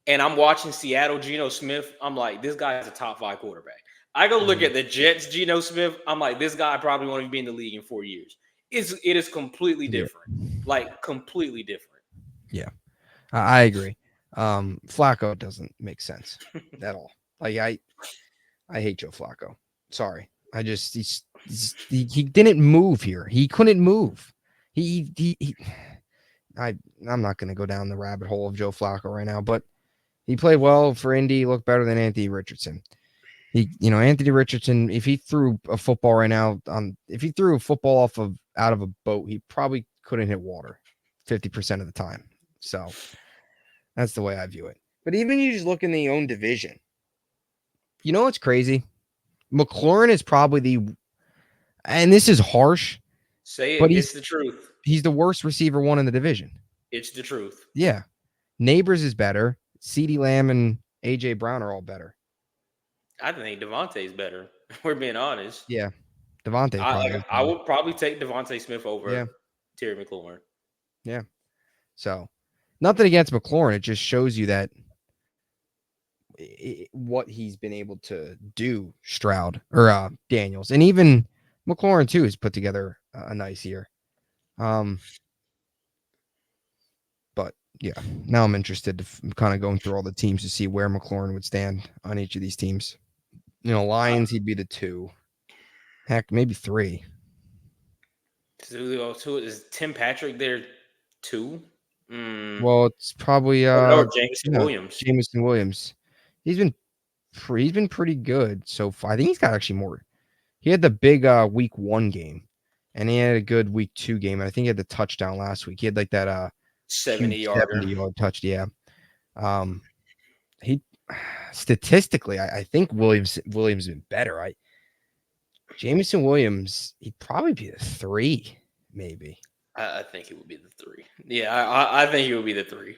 and I'm watching Seattle Geno Smith, I'm like, this guy is a top 5 quarterback. I go look at the Jets Geno Smith, I'm like, this guy probably won't even be in the league in 4 years. It is completely different. Like, completely different. Yeah, I agree. Flacco doesn't make sense at all. Like, I hate Joe Flacco. Sorry. I just he didn't move here. He couldn't move. I'm not going to go down the rabbit hole of Joe Flacco right now, but he played well for Indy. He looked better than Anthony Richardson. Anthony Richardson, if he threw a football right now, if he threw a football out of a boat, he probably couldn't hit water 50% of the time. So that's the way I view it. But even you just look in the own division, you know what's crazy? McLaurin is probably and this is harsh. Say it, but it's the truth. He's the worst receiver 1 in the division. It's the truth. Yeah. Neighbors is better. CeeDee Lamb and A.J. Brown are all better. I think Devontae's better. We're being honest. Yeah. Devontae. I would probably take Devontae Smith over Terry McLaurin. Yeah. So, nothing against McLaurin. It just shows you that what he's been able to do, Stroud or Daniels, and even McLaurin too has put together a nice year. But yeah, now I'm interested to kind of going through all the teams to see where McLaurin would stand on each of these teams. Lions, he'd be the 2. Heck, maybe 3. So is Tim Patrick there 2? Well, it's probably Jameson Williams. Jameson Williams. He's been pretty good so far. I think he's got actually more. He had the big week 1 game, and he had a good week 2 game. And I think he had the touchdown last week. He had like that 70-yard touch. Yeah. He statistically, I think Williams been better. Jameson Williams, he'd probably be the 3, maybe. I think it would be the 3. Yeah, I think it would be the 3.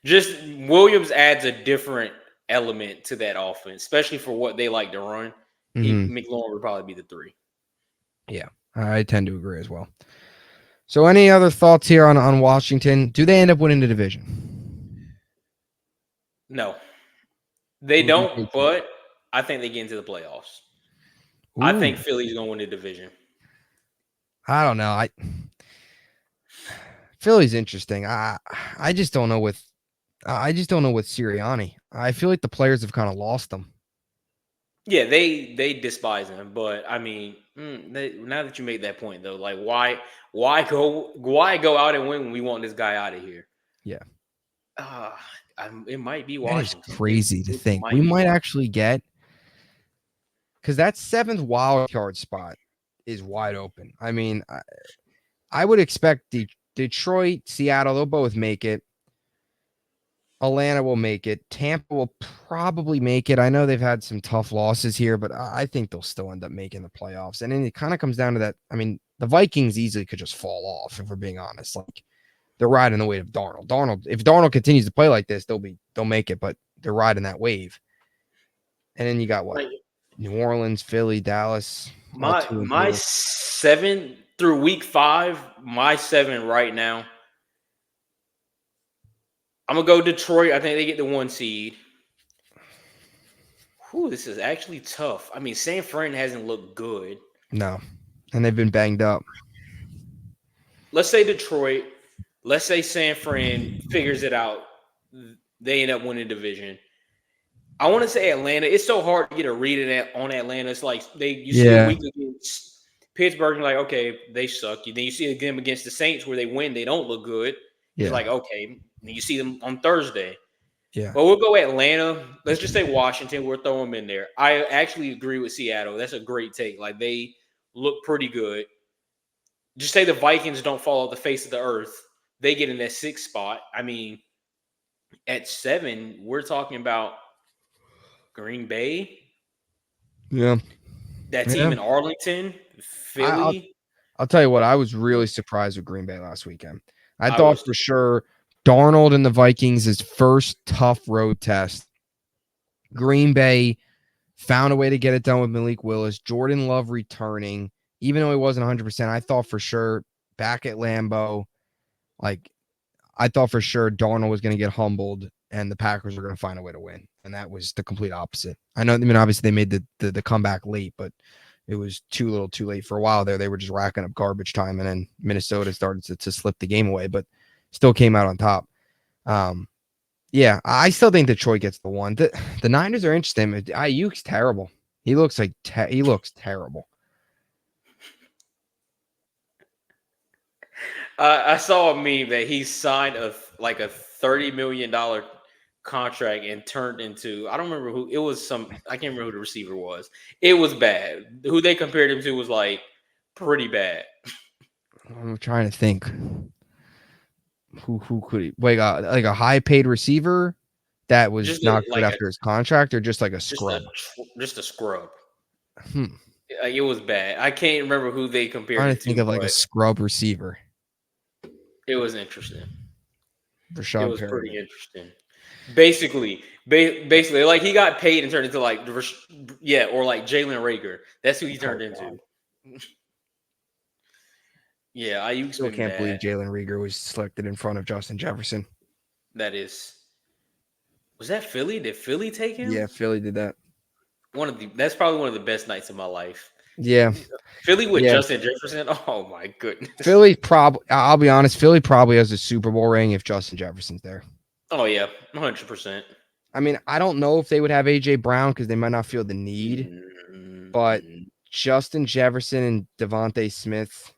Just Williams adds a different element to that offense, especially for what they like to run. McLaurin would probably be the 3. Yeah, I tend to agree as well. So any other thoughts here on Washington? Do they end up winning the division? No, they Who do you don't, think? but I think they get into the playoffs. I Ooh, think Philly's going to win the division. I don't know. Philly's interesting. I just don't know with Sirianni. I feel like the players have kind of lost them. Yeah, they despise him, but I mean, now that you make that point though, like why go out and win when we want this guy out of here? Yeah. It might be That is Washington. crazy to It think. We might be might Washington. actually get, because that 7th wild card spot is wide open. I mean, I would expect Detroit, Seattle, they'll both make it. Atlanta will make it. Tampa will probably make it. I know they've had some tough losses here, but I think they'll still end up making the playoffs. And then it kind of comes down to that. I mean, the Vikings easily could just fall off, if we're being honest. Like, they're riding the wave of Darnold. If Darnold continues to play like this, they'll make it, but they're riding that wave. And then you got what? New Orleans, Philly, Dallas, all 2 and My 2. 7 through week 5, my 7 right now. I'm gonna go Detroit. I think they get the 1 seed. Whew, this is actually tough. I mean, San Fran hasn't looked good. No, and they've been banged up. Let's say Detroit. Let's say San Fran figures it out. They end up winning division. I want to say Atlanta. It's so hard to get a read on Atlanta. It's like you see a week against Pittsburgh, and you're like, okay, they suck. Then you see them against the Saints where they win, they don't look good. Yeah. It's like, okay. Then you see them on Thursday. Yeah. But we'll go Atlanta. Let's just say Washington. We'll throw them in there. I actually agree with Seattle. That's a great take. Like, they look pretty good. Just say the Vikings don't fall off the face of the earth. They get in that 6th spot. I mean, at 7, we're talking about Green Bay. Yeah. That team in Arlington, Philly. I'll tell you what, I was really surprised with Green Bay last weekend. I thought for sure Darnold and the Vikings' first tough road test. Green Bay found a way to get it done with Malik Willis. Jordan Love returning, even though he wasn't 100%. I thought for sure back at Lambeau, like, I thought for sure Darnold was going to get humbled and the Packers were going to find a way to win. And that was the complete opposite. I know, I mean, obviously they made the comeback late, but it was too little too late for a while there. They were just racking up garbage time, and then Minnesota started to slip the game away, but still came out on top. Yeah, I still think Detroit gets the 1. The Niners are interesting. Ayuk's terrible. He looks like he looks terrible. I saw a meme that he signed a $30 million contract and turned into, I don't remember who it was. I can't remember who the receiver was. It was bad. Who they compared him to was like pretty bad. I'm trying to think. Who could he like a high paid receiver that was just not good after his contract, or just like a scrub? Just a scrub. It was bad. I can't remember who they compared I'm trying it to think of like a scrub receiver. It was interesting. Rashad it was Perriman. Pretty interesting. Basically, like he got paid and turned into like or like Jalen Reagor. That's who he turned into. Yeah, I still can't believe Jalen Reagor was selected in front of Justin Jefferson. Was that Philly? Did Philly take him? Yeah, Philly did that. That's probably one of the best nights of my life. Yeah. Philly with Justin Jefferson. Oh my goodness. Philly I'll be honest, Philly probably has a Super Bowl ring if Justin Jefferson's there. Oh yeah, 100%. I mean, I don't know if they would have AJ Brown because they might not feel the need, but Justin Jefferson and Devontae Smith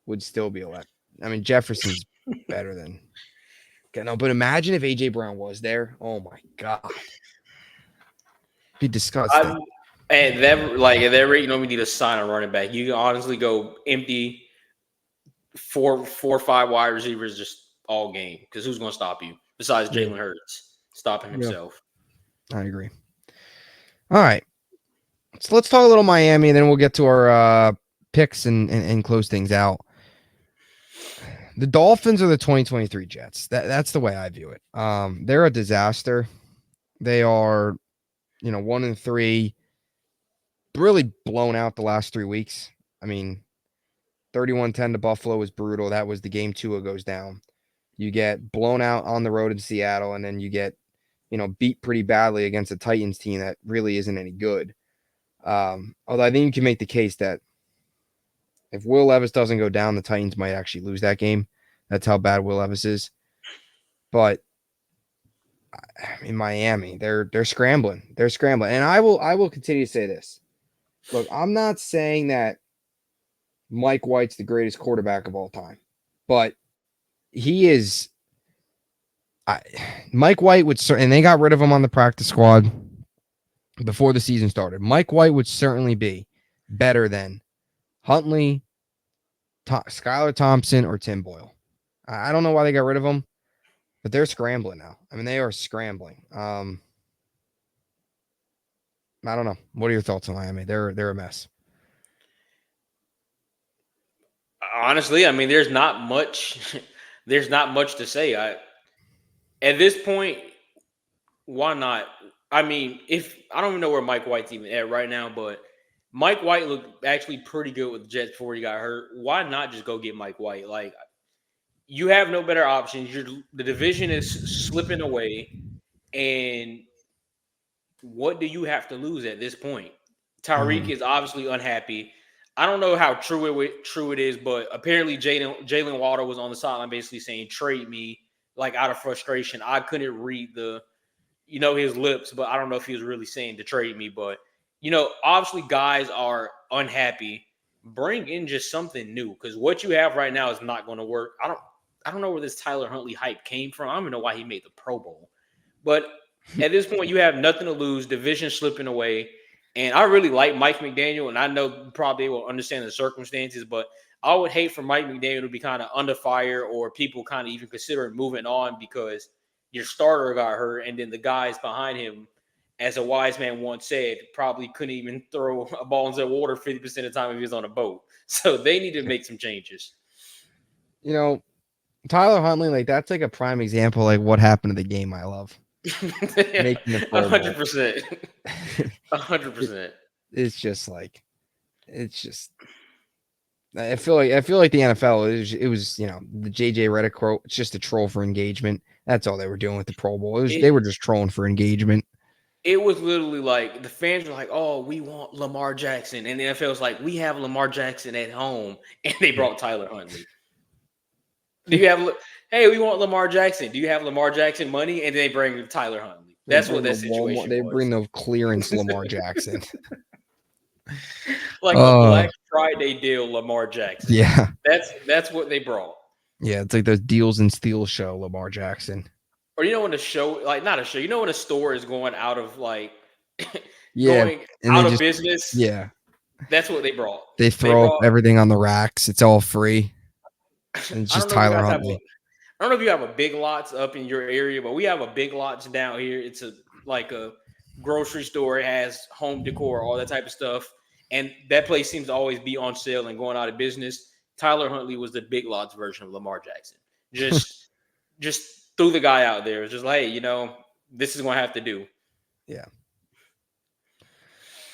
would still be elected. I mean, Jefferson's better than. No, but imagine if AJ Brown was there. Oh my God, be disgusting. At that rate, we need to sign a running back. You can honestly go empty 4 or 5 wide receivers just all game, because who's going to stop you besides Jalen Hurts stopping himself? I agree. All right, so let's talk a little Miami, and then we'll get to our picks and close things out. The Dolphins are the 2023 Jets. That's the way I view it. They're a disaster. They are, 1-3, really blown out the last 3 weeks. I mean, 31-10 to Buffalo was brutal. That was the game Tua goes down. You get blown out on the road in Seattle, and then you get, beat pretty badly against a Titans team that really isn't any good. Although I think you can make the case that if Will Levis doesn't go down, the Titans might actually lose that game. That's how bad Will Levis is. But in Miami, they're scrambling. They're scrambling. And I will continue to say this. Look, I'm not saying that Mike White's the greatest quarterback of all time, but he is. Mike White would, and they got rid of him on the practice squad before the season started. Mike White would certainly be better than Huntley, Skylar Thompson, or Tim Boyle. I don't know why they got rid of him, but they're scrambling now. I mean, they are scrambling. I don't know. What are your thoughts on Miami? They're a mess. Honestly, I mean, there's not much to say. At this point, why not? I mean, if I don't even know where Mike White's even at right now, but Mike White looked actually pretty good with the Jets before he got hurt. Why not just go get Mike White? Like, you have no better options. The division is slipping away, and what do you have to lose at this point? Tyreek is obviously unhappy. I don't know how true it is, but apparently Jalen Waddle was on the sideline basically saying, "Trade me," like out of frustration. I couldn't read his lips, but I don't know if he was really saying to trade me. But obviously guys are unhappy. Bring in just something new, because what you have right now is not going to work. I don't know where this Tyler Huntley hype came from. I don't even know why he made the Pro Bowl. But at this point, you have nothing to lose. Division slipping away. And I really like Mike McDaniel, and I know probably will understand the circumstances, but I would hate for Mike McDaniel to be kind of under fire or people kind of even considering moving on because your starter got hurt, and then the guys behind him, as a wise man once said, probably couldn't even throw a ball into the water 50% of the time if he was on a boat. So they need to make some changes. Tyler Huntley, like that's like a prime example, like what happened to the game I love. Making the Pro Bowl. 100%. 100%. It's just. I feel like the NFL it was the JJ Redick quote. It's just a troll for engagement. That's all they were doing with the Pro Bowl. They were just trolling for engagement. It was literally like the fans were like, "Oh, we want Lamar Jackson," and the NFL was like, "We have Lamar Jackson at home," and they brought Tyler Huntley. Hey, we want Lamar Jackson. Do you have Lamar Jackson money? And they bring Tyler Huntley. That's what that situation They was. bring the clearance Lamar Jackson. Like a Black Friday deal, Lamar Jackson. Yeah. That's what they brought. Yeah, it's like those deals and steals show, Lamar Jackson. Or when a show, like not a show, when a store is going out of going out of business. Yeah. That's what they brought. They throw everything on the racks. It's all free. And it's just Tyler Huntley. I don't know if you have a Big Lots up in your area, but we have a Big Lots down here. It's a grocery store. It has home decor, all that type of stuff. And that place seems to always be on sale and going out of business. Tyler Huntley was the Big Lots version of Lamar Jackson. Just threw the guy out there. It's just like, hey, this is going to have to do. Yeah.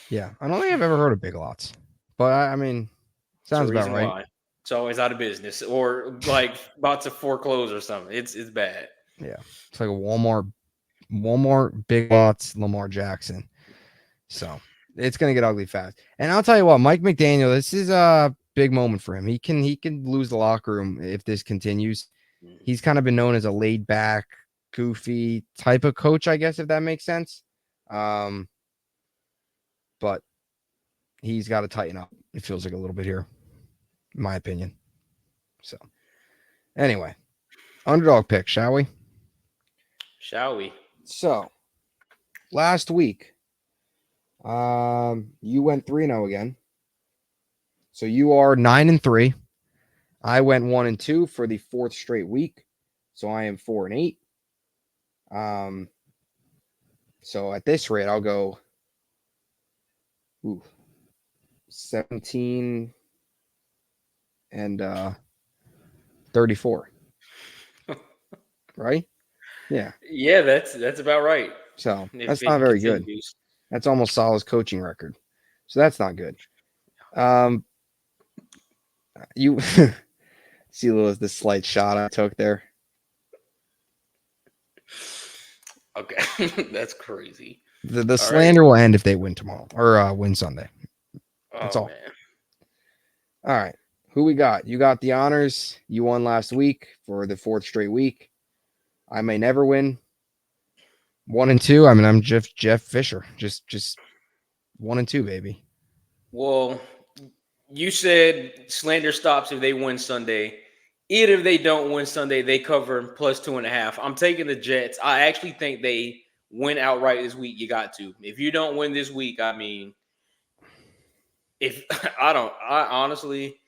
Yeah. I don't think I've ever heard of Big Lots. But, I mean, sounds about right. Why. It's always out of business or like about to foreclose or something. It's bad. Yeah. It's like a Walmart, Big Lots, Lamar Jackson. So it's going to get ugly fast. And I'll tell you what, Mike McDaniel, this is a big moment for him. He can lose the locker room if this continues. He's kind of been known as a laid back, goofy type of coach, I guess, if that makes sense. But he's got to tighten up. It feels like a little bit here. In my opinion. So, anyway, underdog pick, shall we? Shall we? So, last week, you went 3-0 again. So you are 9-3. I went 1-2 for the 4th straight week. So I am 4-8. So at this rate, I'll go 17 and 34. Right? Yeah. Yeah, that's about right. So If that's not he very good. continues. That's almost Salah's coaching record. So that's not good. You see the slight shot I took there. Okay, that's crazy. The All right. slander will end if they win tomorrow or win Sunday. That's Oh all. man. All right. Who we got? You got the honors. You won last week for the 4th straight week. I may never win. 1 and 2. I mean, I'm Jeff Fisher. Just 1 and 2, baby. Well, you said slander stops if they win Sunday. Even if they don't win Sunday, they cover +2.5. I'm taking the Jets. I actually think they win outright this week. You got to. If you don't win this week, I mean, if I honestly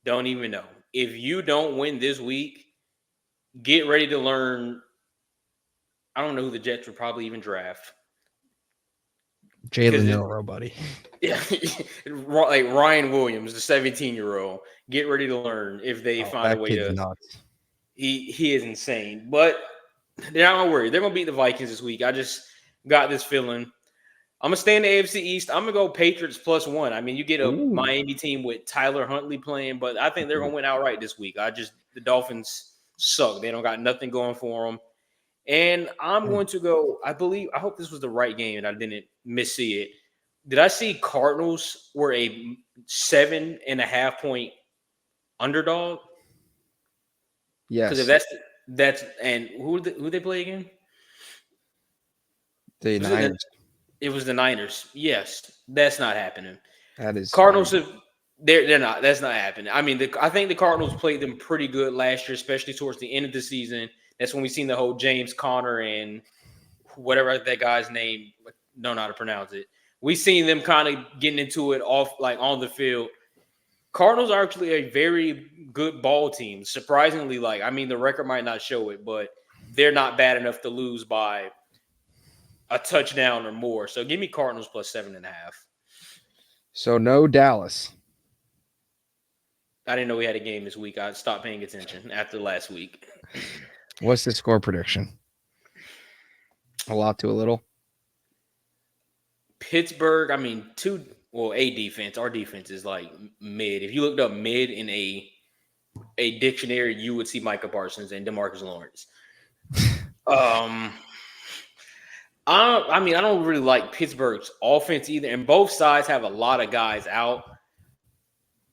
don't even know. If you don't win this week, get ready to learn. I don't know who the Jets would probably even draft. Jalen Milroe, buddy. Yeah, like Ryan Williams, the 17-year-old. Get ready to learn if they find a That way kid's to. nuts. He is insane, but they're not gonna worry. They're gonna beat the Vikings this week. I just got this feeling. I'm gonna stay in the AFC East. I'm gonna go Patriots +1. I mean, you get a Ooh. Miami team with Tyler Huntley playing, but I think they're gonna win outright this week. The Dolphins suck. They don't got nothing going for them. And I'm going to go. I hope this was the right game and I didn't missee it. Did I see Cardinals were a 7.5-point underdog? Yes. Because if that's and who they play again? The Niners. It was the Niners. Yes, that's not happening. That is Cardinals have they're not. That's not happening. I mean, I think the Cardinals played them pretty good last year, especially towards the end of the season. That's when we seen the whole James Conner and whatever that guy's name. Don't know how to pronounce it. We seen them kind of getting into it off like on the field. Cardinals are actually a very good ball team. Surprisingly, like I mean, the record might not show it, but they're not bad enough to lose by a touchdown or more. So give me Cardinals +7.5. So no Dallas. I didn't know we had a game this week. I stopped paying attention after last week. What's the score prediction? A lot to a little. Pittsburgh, I mean, a defense. Our defense is like mid. If you looked up mid in a dictionary, you would see Micah Parsons and DeMarcus Lawrence. I mean, I don't really like Pittsburgh's offense either, and both sides have a lot of guys out.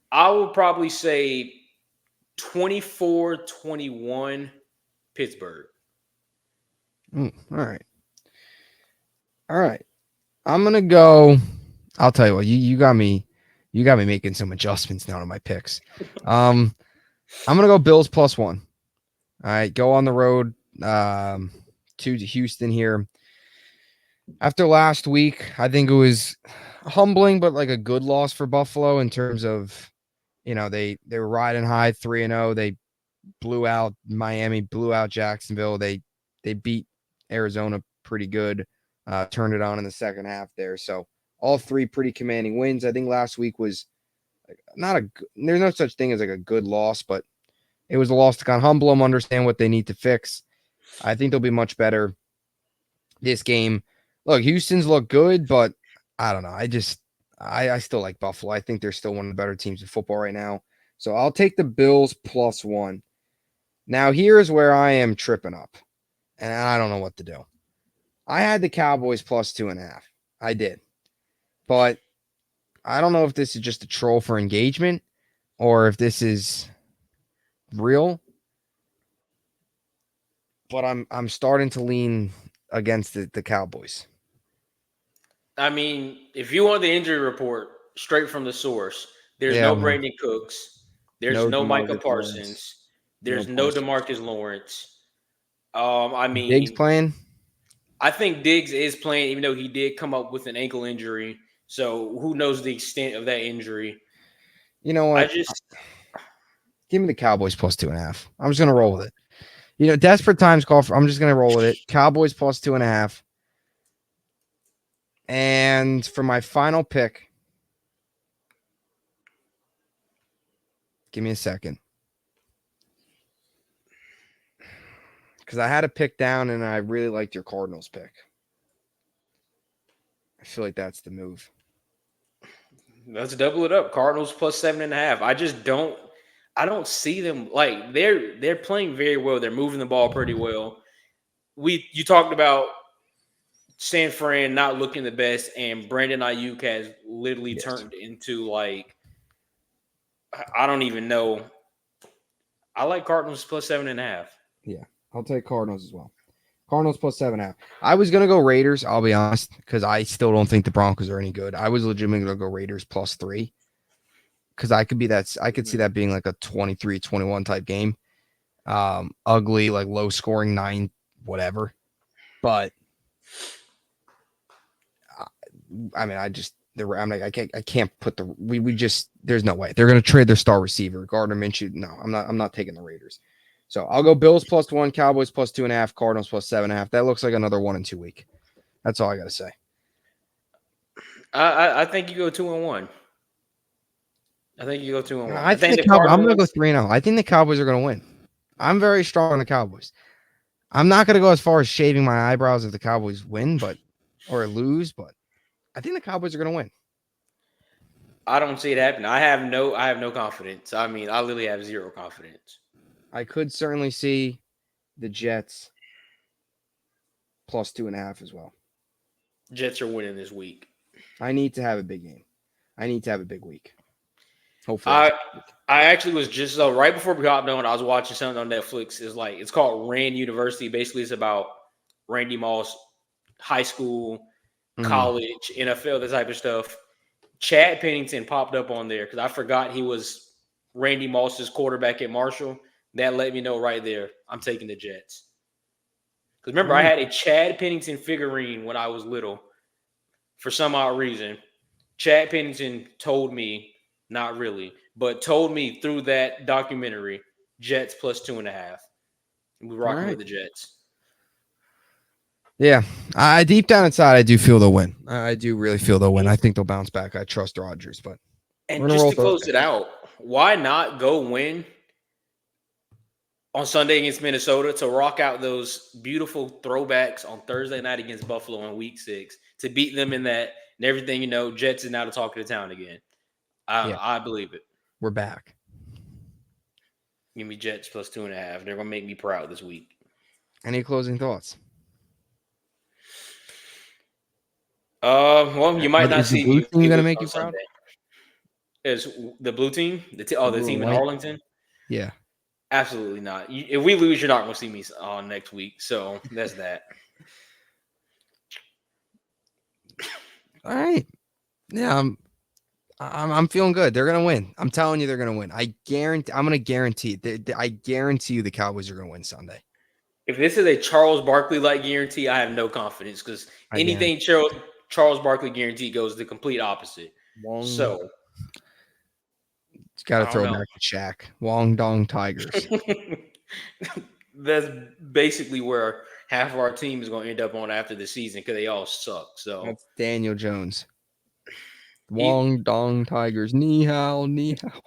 I would probably say 24-21 Pittsburgh. All right. I'm gonna go. I'll tell you what, you got me making some adjustments now to my picks. I'm gonna go Bills +1. All right, go on the road to Houston here. After last week, I think it was humbling, but like a good loss for Buffalo in terms of, they were riding high 3-0. They blew out Miami, blew out Jacksonville. They beat Arizona pretty good, turned it on in the second half there. So all three pretty commanding wins. I think last week was there's no such thing as like a good loss, but it was a loss to kind of humble them, understand what they need to fix. I think they'll be much better this game. Look, Houston's look good, but I don't know. I still like Buffalo. I think they're still one of the better teams in football right now. So I'll take the Bills +1. Now, here's where I am tripping up, and I don't know what to do. I had the Cowboys +2.5. I did. But I don't know if this is just a troll for engagement or if this is real. But I'm starting to lean against the Cowboys. I mean, if you want the injury report straight from the source, there's no Brandon Cooks. There's no Micah Parsons. There's no DeMarcus Lawrence. I mean, Diggs playing? I think Diggs is playing, even though he did come up with an ankle injury. So who knows the extent of that injury? You know what? Give me the Cowboys +2.5. I'm just gonna roll with it. Desperate times call for. I'm just gonna roll with it. Cowboys +2.5. And for my final pick, give me a second. because I had a pick down, and I really liked your Cardinals pick. I feel like that's the move. Let's double it up. Cardinals plus 7.5. I don't see them like they're playing very well. They're moving the ball pretty well. You talked about San Fran not looking the best, and Brandon Ayuk has literally turned into like I don't even know. I like Cardinals plus 7.5. Yeah, I'll take Cardinals as well. Cardinals plus 7.5. I was gonna go Raiders, I'll be honest, because I still don't think the Broncos are any good. I was legitimately gonna go Raiders plus 3. Because I could see that being like a 23-21 type game. Ugly, like low scoring 9, whatever. But I mean, I can't put there's no way. They're gonna trade their star receiver, Gardner Minshew. No, I'm not taking the Raiders. So I'll go Bills plus 1, Cowboys plus 2.5, Cardinals plus 7.5. That looks like another 1-2 week. That's all I gotta say. I think you go 2-1. I think you go 2-1. I think I'm gonna go 3-0. I think the Cowboys are gonna win. I'm very strong on the Cowboys. I'm not gonna go as far as shaving my eyebrows if the Cowboys win, or lose, but I think the Cowboys are gonna win. I don't see it happen. I have no confidence. I mean, I literally have zero confidence. I could certainly see the Jets plus 2.5 as well. Jets are winning this week. I need to have a big game. I need to have a big week. Hopefully. I actually was just right before we hopped on, I was watching something on Netflix. It's called Rand University. Basically, it's about Randy Moss, high school, college, NFL, that type of stuff. Chad Pennington popped up on there because I forgot he was Randy Moss's quarterback at Marshall. That let me know right there. I'm taking the Jets. Because remember, I had a Chad Pennington figurine when I was little. For some odd reason, Chad Pennington told me, not really, but told me through that documentary, Jets plus 2.5. We're rocking with the Jets. Yeah, I deep down inside, I do feel they'll win. I do really feel they'll win. I think they'll bounce back. I trust Rodgers, but and just to close it out, why not go win on Sunday against Minnesota to rock out those beautiful throwbacks on Thursday night against Buffalo in Week 6 to beat them in that and everything? You know, Jets is now the talk of the town again. I believe it. We're back. Give me Jets plus 2.5. They're gonna make me proud this week. Any closing thoughts? Well, you might not see the blue team gonna make you proud. Is the blue team the team in Arlington? Yeah, absolutely not. If we lose, you're not gonna see me on next week. So that's that. All right. Yeah, I'm feeling good. They're gonna win. I'm telling you, they're gonna win. I'm gonna guarantee. I guarantee you, the Cowboys are gonna win Sunday. If this is a Charles Barkley-like guarantee, I have no confidence because anything Charles Barkley guarantee goes the complete opposite. So it's got to throw back to Shaq. Wong Dong Tigers. That's basically where half of our team is going to end up on after the season because they all suck. So that's Daniel Jones. Wong Dong Tigers. Ni hao, ni hao.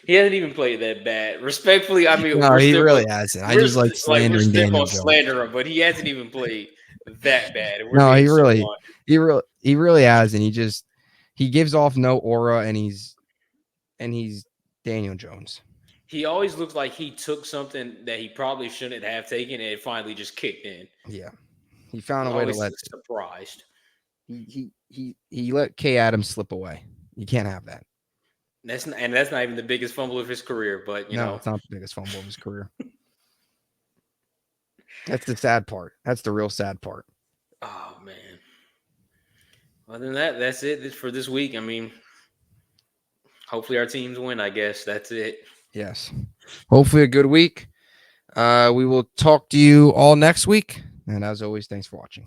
He hasn't even played that bad. Respectfully, I mean, no, he really hasn't. I just like slandering Daniel Jones. Slander him, but he hasn't even played that bad. No, he really hasn't. He gives off no aura, and he's Daniel Jones. He always looks like he took something that he probably shouldn't have taken, and it finally just kicked in. Yeah, he found a way to let. Surprised. He let Kay Adams slip away. You can't have that. That's not even the biggest fumble of his career, but you know, it's not the biggest fumble of his career. That's the sad part. That's the real sad part. Oh man. Other than that, that's it for this week. I mean, hopefully our teams win. I guess that's it. Yes. Hopefully a good week. We will talk to you all next week. And as always, thanks for watching.